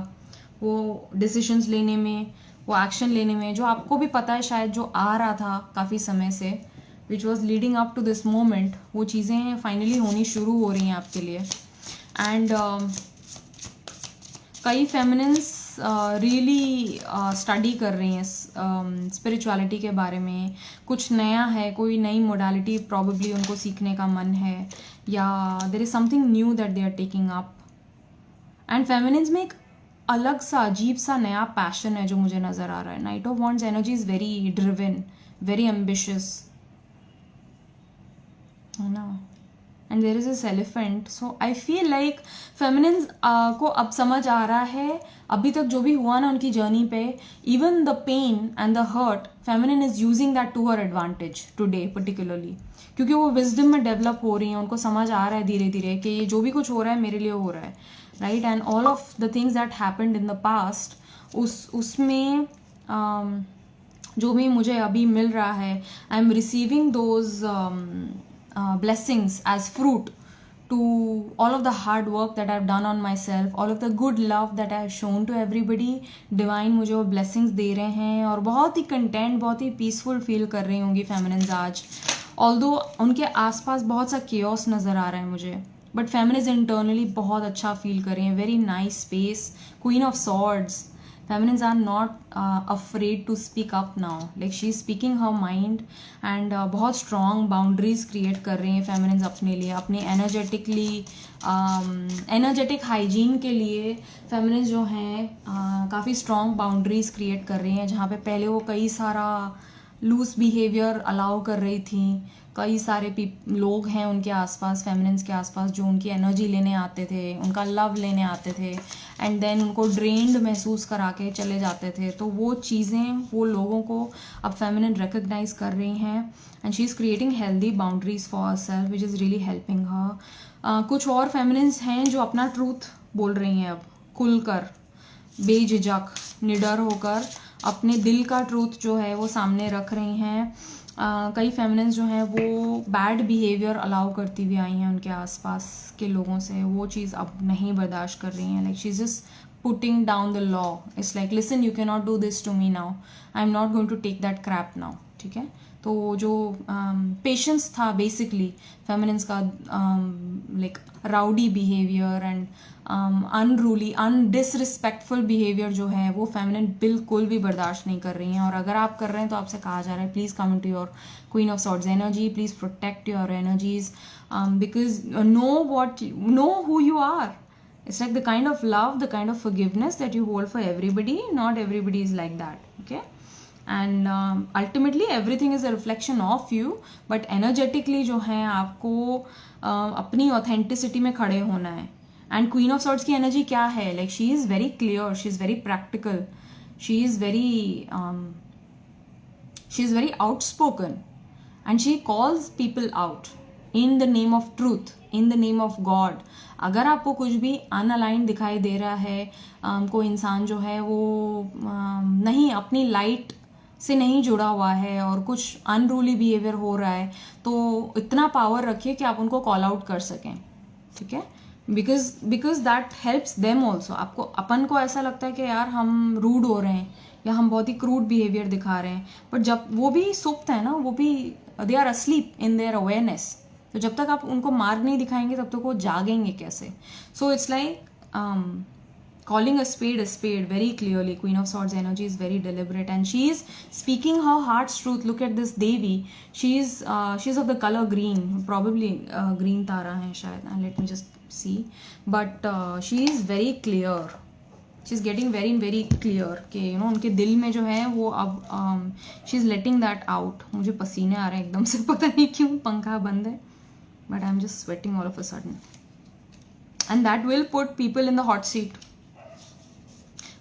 वो डिसीजंस लेने में, वो एक्शन लेने में, जो आपको भी पता है शायद जो आ रहा था काफ़ी समय से, which was leading up to this moment, वो चीज़ें फाइनली होनी शुरू हो रही हैं आपके लिए. एंड कई फेमिनिन्स रियली स्टडी कर रही हैं स्पिरिचुअलिटी के बारे में. कुछ नया है, कोई नई मोडालिटी प्रॉबेबली उनको सीखने का मन है, या there is something new that they are taking up. And feminines में एक अलग सा अजीब सा नया पैशन है जो मुझे नज़र आ रहा है. Knight of wands energy is very driven, very ambitious, है ना. And there is this elephant. So I feel like feminines को अब समझ आ रहा है, अभी तक जो भी हुआ ना उनकी जर्नी पे, even the pain and the hurt, feminine is using that to her advantage today particularly, क्योंकि वो विजडम में डेवलप हो रही हैं. उनको समझ आ रहा है धीरे धीरे कि ये जो भी कुछ हो रहा है मेरे लिए हो रहा है, right. And all of the things that happened in the past, उसमें जो भी मुझे अभी मिल रहा है, आई am receiving those blessings as fruit to all of the hard work that I've done on myself, all of the good love that I have shown to everybody. Divine मुझे वो blessings दे रहे हैं और बहुत ही content, बहुत ही peaceful feel कर रही होंगी feminines आज. Although उनके आसपास बहुत सा chaos नज़र आ रहा है मुझे, but feminines internally बहुत अच्छा feel कर रही हैं. Very nice space. Queen of Swords. Feminines are not afraid to speak up now. Like she is speaking her mind and बहुत strong boundaries create कर रही हैं feminines अपने लिए, अपने energetic hygiene के लिए. feminines जो हैं काफ़ी strong boundaries create कर रही हैं, जहाँ पे पहले वो कई सारा लूज बिहेवियर अलाउ कर रही थी. कई सारे लोग हैं उनके आसपास, फेमिनिन्स के आसपास, जो उनकी एनर्जी लेने आते थे, उनका लव लेने आते थे, एंड देन उनको ड्रेन्ड महसूस करा के चले जाते थे. तो वो चीज़ें, वो लोगों को अब फेमिनिन रिकग्नाइज कर रही हैं, and she is creating healthy boundaries for her self which is really helping her. कुछ और फेमिनिन्स हैं जो अपना ट्रूथ बोल रही हैं अब खुलकर, बेझिझक, निडर होकर अपने दिल का ट्रूथ जो है वो सामने रख रही हैं. कई फेमिनिन्स जो हैं वो बैड बिहेवियर अलाउ करती हुई आई हैं उनके आसपास के लोगों से, वो चीज़ अब नहीं बर्दाश्त कर रही हैं. Like she is just putting down the law. It's like listen, you can not do this to me now, I am not going to take that crap now. ठीक है. तो जो पेशेंस था बेसिकली फेमिनिन्स का, like rowdy behaviour and unruly, disrespectful behaviour जो है वो feminine बिल्कुल भी बर्दाश्त नहीं कर रही हैं. और अगर आप कर रहे हैं तो आपसे कहा जा रहा है please come to your queen of swords energy, please protect your energies, because know who you are. It's like the kind of love, the kind of forgiveness that you hold for everybody. Not everybody is like that, okay? And ultimately everything is a reflection of you, but energetically जो है आपको अपनी authenticity में खड़े होना है. And Queen of Swords की energy क्या है? Like she is very clear, she is very practical, she is very outspoken, and she calls people out in the name of truth, in the name of God. अगर आपको कुछ भी अनअलाइंड दिखाई दे रहा है, कोई इंसान जो है वो नहीं अपनी लाइट से नहीं जुड़ा हुआ है और कुछ अनरूली बिहेवियर हो रहा है, तो इतना पावर रखिए कि आप उनको कॉल आउट कर सकें. ठीक है. Because that helps them also. आपको अपन को ऐसा लगता है कि यार हम रूड हो रहे हैं या हम बहुत ही क्रूड बिहेवियर दिखा रहे हैं, बट जब वो भी सुप्त है ना, वो भी they are asleep in their awareness. तो जब तक आप उनको मार्ग नहीं दिखाएंगे तब तक वो जागेंगे कैसे? So it's like calling a spade very clearly. Queen of Swords energy is very deliberate, and she is speaking her heart's truth. Look at this Devi. She's of the color green, probably green Tara hai shayad. And let me just see, but she is very clear. She's getting very clear कि you know उनके दिल में जो है वो अब she's letting that out. मुझे पसीने आ रहे हैं एकदम से, पता नहीं क्यों, पंखा बंद है, but I'm just sweating all of a sudden, and that will put people in the hot seat.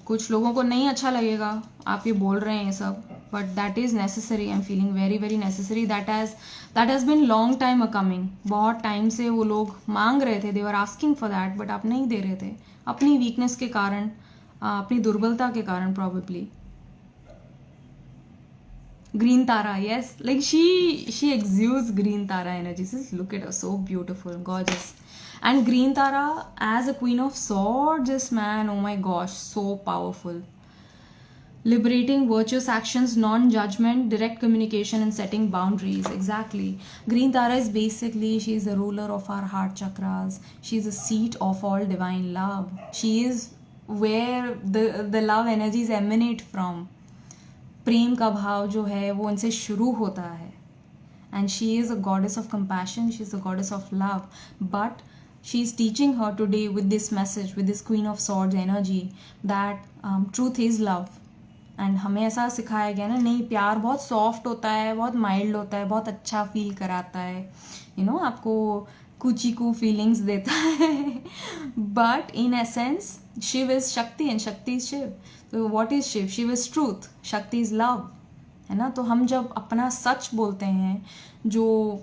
कुछ लोगों को नहीं अच्छा लगेगा आप ये बोल रहे हैं ये सब, but that is necessary. I'm feeling very necessary. That has been long time coming. बहुत टाइम से वो लोग मांग रहे थे, they were asking for that, but आप नहीं दे रहे थे अपनी वीकनेस के कारण, अपनी दुर्बलता के कारण probably. Green Tara, yes, like she exudes green Tara energy. Just look at her, so beautiful, gorgeous. And Green Tara as a Queen of Swords, man, oh my gosh, so powerful. Liberating, virtuous actions, non-judgment, direct communication, and setting boundaries. Exactly. Green Tara is basically, she is the ruler of our heart chakras. She is the seat of all divine love. She is where the love energies emanate from. प्रेम का भाव जो है वो उनसे शुरू होता है. And she is a goddess of compassion. She is a goddess of love. But she is teaching her today with this message, with this Queen of Swords energy, that truth is love. And हमें ऐसा सिखाया गया ना, नहीं, प्यार बहुत soft होता है, बहुत माइल्ड होता है, बहुत अच्छा फील कराता है, यू नो, आपको कुचीकू फीलिंग्स देता है. But in essence Shiva is Shakti and Shakti is Shiva. तो what is Shiva? Shiva is truth, Shakti is love, है ना. तो हम जब अपना सच बोलते हैं, जो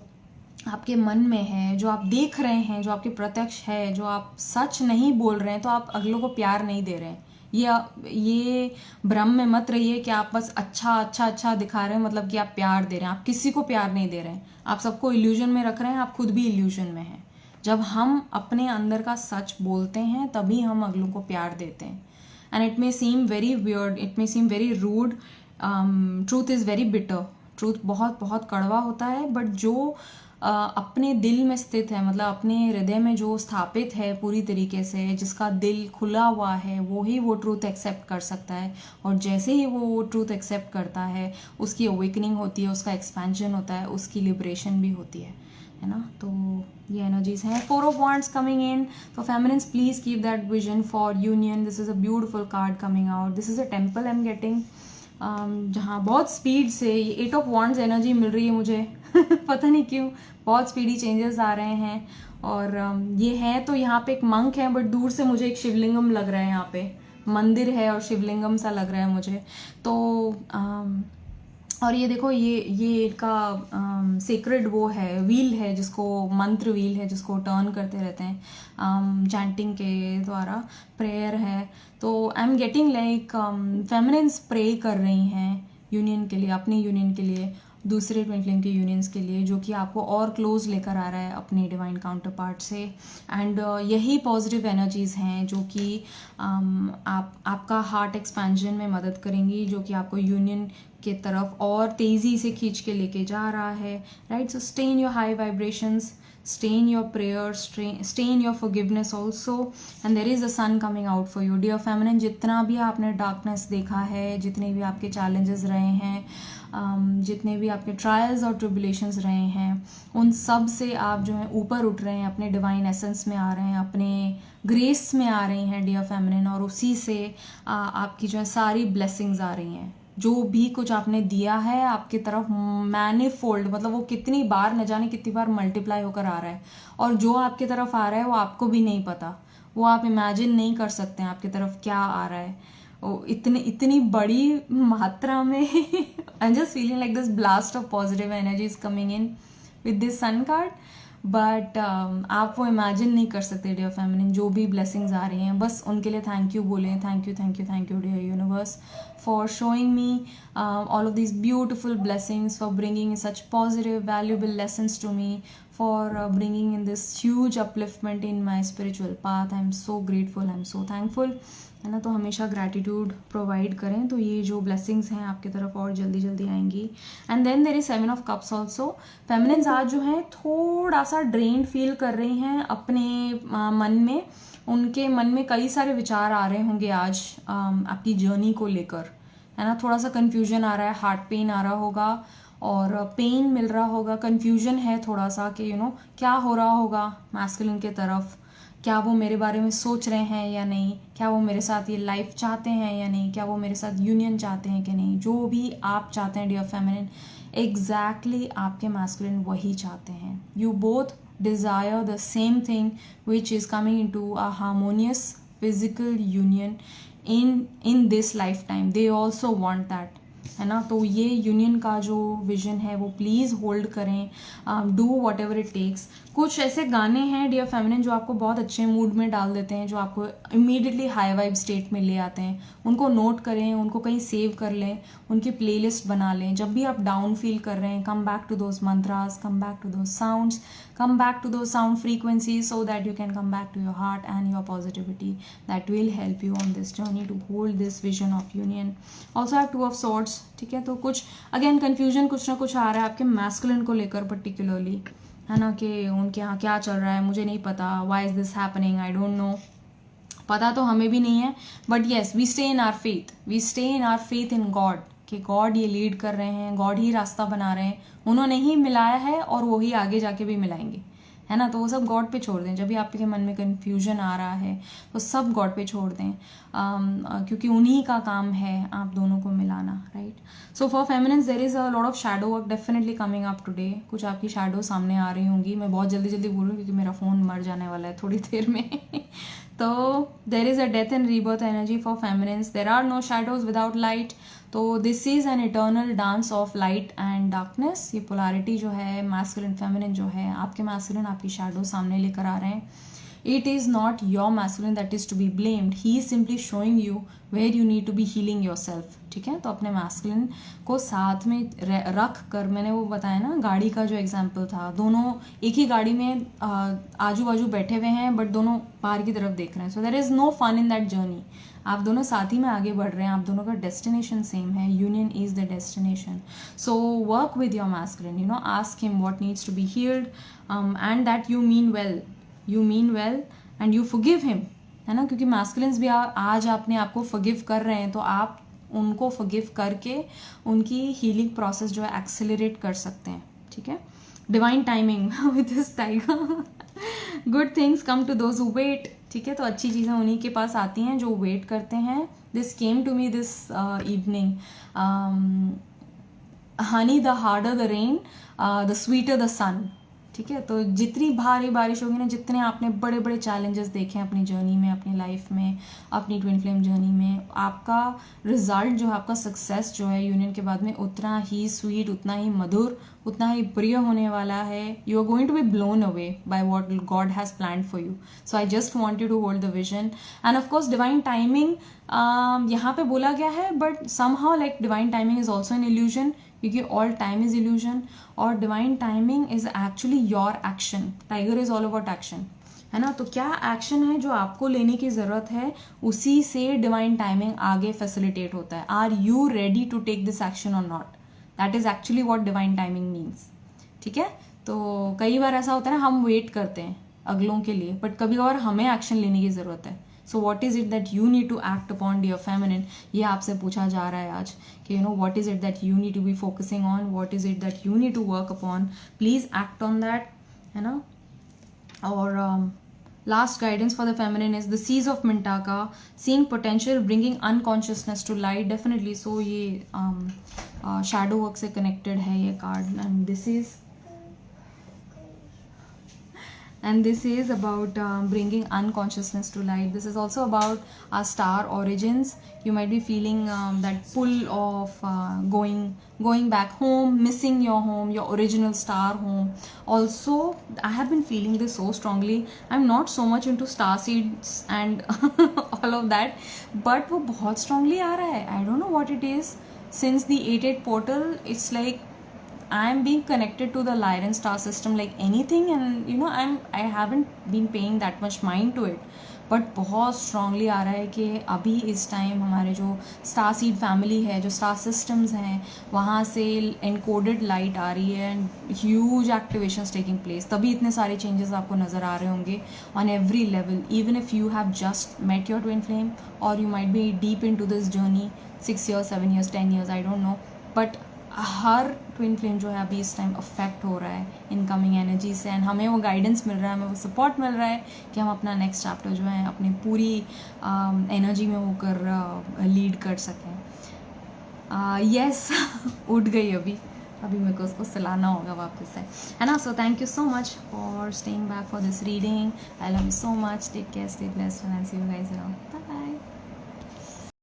आपके मन में है, जो आप देख रहे हैं, जो आपके प्रत्यक्ष है, जो आप सच नहीं बोल रहे हैं, तो आप अगलों को प्यार नहीं दे रहे हैं. ये भ्रम में मत रहिए कि आप बस अच्छा दिखा रहे हैं, मतलब कि आप प्यार दे रहे हैं. आप किसी को प्यार नहीं दे रहे हैं, आप सबको इल्यूजन में रख रहे हैं, आप खुद भी इल्यूजन में हैं. जब हम अपने अंदर का सच बोलते हैं तभी हम अगलों को प्यार देते हैं. And it may seem very weird, it may seem very rude. Truth is very bitter. Truth बहुत कड़वा होता है, बट जो अपने दिल में स्थित है, मतलब अपने हृदय में जो स्थापित है पूरी तरीके से, जिसका दिल खुला हुआ है, वो ही वो ट्रूथ एक्सेप्ट कर सकता है. और जैसे ही वो ट्रूथ एक्सेप्ट करता है, उसकी अवेकनिंग होती है, उसका एक्सपेंशन होता है, उसकी लिबरेशन भी होती है ना. तो ये एनर्जीज हैं. 4 of Wands कमिंग इन. तो feminines, please keep that vision for union. This is a beautiful card coming out. This is a temple I am getting, जहाँ बहुत स्पीड से 8 of Wands एनर्जी मिल रही है मुझे. पता नहीं क्यों, बहुत स्पीडी चेंजेस आ रहे हैं. और ये है तो यहाँ पे एक मंक है, बट दूर से मुझे एक शिवलिंगम लग रहा है. यहाँ पे मंदिर है और शिवलिंगम सा लग रहा है मुझे. तो और ये देखो, ये का सेक्रेड वो है, व्हील है, जिसको मंत्र व्हील है, जिसको टर्न करते रहते हैं चैंटिंग के द्वारा. प्रेयर है. तो I am getting like feminines pray कर रही हैं यूनियन के लिए, अपने यूनियन के लिए, दूसरे ट्विन फ्लेम के यूनियंस के लिए, जो कि आपको और क्लोज लेकर आ रहा है अपने डिवाइन काउंटर पार्ट से. एंड यही पॉजिटिव एनर्जीज हैं जो कि आपका हार्ट एक्सपेंशन में मदद करेंगी, जो कि आपको यूनियन के तरफ और तेज़ी से खींच के लेके जा रहा है. Right. So stay in your high vibrations, stay in your prayers, stay in your forgiveness also, and there is a sun coming out for you. Dear feminine, जितना भी आपने darkness देखा है, जितने भी आपके challenges रहे हैं, जितने भी आपके ट्रायल्स और ट्रिबुलेशंस रहे हैं, उन सब से आप जो है ऊपर उठ रहे हैं, अपने डिवाइन एसेंस में आ रहे हैं, अपने ग्रेस में आ रही हैं डियर फेमिनिन. और उसी से आपकी जो है सारी ब्लेसिंग्स आ रही हैं. जो भी कुछ आपने दिया है आपकी तरफ मैनीफोल्ड, मतलब वो कितनी बार, न जाने कितनी बार मल्टीप्लाई होकर आ रहा है. और जो आपकी तरफ आ रहा है वो आपको भी नहीं पता, वो आप इमेजिन नहीं कर सकते हैं आपकी तरफ क्या आ रहा है. इतनी बड़ी मात्रा में. I am just feeling like this blast of positive energy is coming in with this sun card. But आप वो इमेजिन नहीं कर सकते डियर फेमिनिन. जो भी ब्लेसिंग्स आ रही हैं, बस उनके लिए थैंक यू बोलें. Thank you dear universe for showing me all of these beautiful blessings, for bringing such positive valuable lessons to me, for bringing in this huge upliftment in my spiritual path. I am so grateful, I am so thankful, है ना. तो हमेशा gratitude provide करें, तो ये जो blessings हैं आपकी तरफ और जल्दी आएंगी. And then there is 7 of Cups also. Feminines आज जो है थोड़ा सा ड्रेन्ड फील कर रही हैं अपने मन में, उनके मन में कई सारे विचार आ रहे होंगे आज आपकी जर्नी को लेकर, है ना। थोड़ा सा कन्फ्यूजन आ रहा है, हार्ट पेन आ रहा होगा और पेन मिल रहा होगा, कन्फ्यूजन है थोड़ा सा कि क्या हो रहा होगा मैस्कुलिन के तरफ, क्या वो मेरे बारे में सोच रहे हैं या नहीं, क्या वो मेरे साथ ये लाइफ चाहते हैं या नहीं, क्या वो मेरे साथ यूनियन चाहते हैं कि नहीं। जो भी आप चाहते हैं डियर फेमिनिन, एग्जैक्टली आपके मैस्कुलिन वही चाहते हैं। You both desire the same thing which is coming into a harmonious physical union in this lifetime. They also want that, है ना। तो ये यूनियन का जो विजन है वो प्लीज़ होल्ड करें, do whatever it takes. कुछ ऐसे गाने हैं डियर फेमिनिन जो आपको बहुत अच्छे मूड में डाल देते हैं, जो आपको इमीडिएटली हाई वाइब स्टेट में ले आते हैं। उनको नोट करें, उनको कहीं सेव कर लें, उनकी प्लेलिस्ट बना लें। जब भी आप डाउन फील कर रहे हैं, come back to those mantras, come back to those sounds, come back to those sound frequencies so that you can come back to your heart and your positivity. That will help you on this journey to hold this vision of union. Also I have two of swords, ठीक है। तो कुछ again confusion कुछ ना कुछ आ रहा है आपके मैस्कुलिन को लेकर पर्टिकुलरली, है ना, कि उनके यहाँ क्या चल रहा है मुझे नहीं पता, why is this happening, I don't know। पता तो हमें भी नहीं है, but yes we stay in our faith, we stay in our faith in God, कि गॉड ये लीड कर रहे हैं, गॉड ही रास्ता बना रहे हैं, उन्होंने ही मिलाया है और वो ही आगे जाके भी मिलाएंगे, है ना। तो वो सब गॉड पे छोड़ दें। जब भी आपके मन में कन्फ्यूजन आ रहा है तो सब गॉड पे छोड़ दें, क्योंकि उन्हीं का काम है आप दोनों को मिलाना, right. So for feminines there is a lot of shadow work definitely coming up today. कुछ आपकी शैडो सामने आ रही होंगी। मैं बहुत जल्दी जल्दी बोल रही हूँ क्योंकि मेरा फ़ोन मर जाने वाला है थोड़ी देर में तो there is a death and rebirth energy for feminines. There are no shadows without light. तो this is an eternal dance of light and darkness. ये पोलैरिटी जो है मैस्कुलिन फेमिनिन जो है, आपके मैस्कुलिन आपकी शैडो सामने लेकर आ रहे हैं। It is not your masculine that is to be blamed, he is simply showing you where you need to be healing your self, ठीक है। तो अपने मैस्कुलिन को साथ में रख कर, मैंने वो बताया ना गाड़ी का जो एग्जाम्पल था, दोनों एक ही गाड़ी में आजू बाजू बैठे हुए हैं बट दोनों बाहर की तरफ देख रहे हैं। So there is no fun in that journey. आप दोनों साथ ही में आगे बढ़ रहे हैं, आप दोनों का डेस्टिनेशन सेम है, union is the destination. So work with your masculine, ask him what needs to be healed and that you mean well and you forgive him, है ना। क्योंकि मैस्कुलिन्स भी आज आपने आपको फॉरगिव कर रहे हैं, तो आप उनको फॉरगिव करके उनकी हीलिंग प्रोसेस जो है एक्सेलरेट कर सकते हैं, ठीक है। Divine timing with this tiger, good things come to those who wait, ठीक है। तो अच्छी चीज़ें उन्हीं के पास आती हैं जो वेट करते हैं। This came to me this evening, honey the harder the rain the sweeter the sun, ठीक है। तो जितनी भारी बारिश होगी ना, जितने आपने बड़े बड़े चैलेंजेस देखे हैं अपनी जर्नी में, अपनी लाइफ में, अपनी ट्विन फ्लेम जर्नी में, आपका रिजल्ट जो है, आपका सक्सेस जो है यूनियन के बाद में उतना ही स्वीट, उतना ही मधुर, उतना ही प्रिय होने वाला है। You are going to be blown away by what God has planned for you. So I just want you to hold the vision and of course divine timing यहाँ पे बोला गया है, but somehow like divine timing is also an illusion, क्योंकि all time is illusion और divine timing is actually your action. Tiger is all about action, है ना। तो क्या एक्शन है जो आपको लेने की ज़रूरत है, उसी से डिवाइन टाइमिंग आगे फैसिलिटेट होता है। Are you ready to take this action or not, that is actually what divine timing means, ठीक है। तो कई बार ऐसा होता है ना, हम वेट करते हैं अगलों के लिए, बट कभी और हमें एक्शन लेने की ज़रूरत है। So what is it that you need to act upon dear feminine, ये आपसे पूछा जा रहा है आज कि what is it that you need to be focusing on, what is it that you need to work upon, please act on that, है ना। और last guidance for the feminine is the seas of Mintaka, seeing potential, bringing unconsciousness to light, definitely। so ये shadow work से connected है ये card, and this is about bringing unconsciousness to light. This is also about our star origins. You might be feeling that pull of going back home, missing your home, your original star home. Also, I have been feeling this so strongly. I'm not so much into star seeds and all of that, but वो बहुत strongly आ रहा है. I don't know what it is. Since the 8-8 portal, it's like I am being connected to the Lyran star system like anything, and I haven't been paying that much mind to it, but बहुत strongly आ रहा है कि अभी इस time हमारे जो star seed family है, जो स्टार सिस्टम्स हैं, वहाँ से एनकोडेड लाइट आ रही है and huge activations taking place, तभी इतने सारे चेंजेस आपको नज़र आ रहे होंगे on every level. Even if you have just met your twin flame or you might be deep into this journey 6 years, 7 years, 10 years, I don't know, but हर twin flame जो है अभी इस टाइम अफेक्ट हो रहा है incoming energy से, and हमें वो गाइडेंस मिल रहा है, हमें वो सपोर्ट मिल रहा है कि हम अपना नेक्स्ट चैप्टर जो है अपनी पूरी एनर्जी में होकर लीड कर सकें. यस उठ गई अभी मेरे को उसको सिलाना होगा वापस से, है ना. So thank you so much for staying back for this reading. I love you so much. Take care, stay blessed and I see you guys around. Bye bye.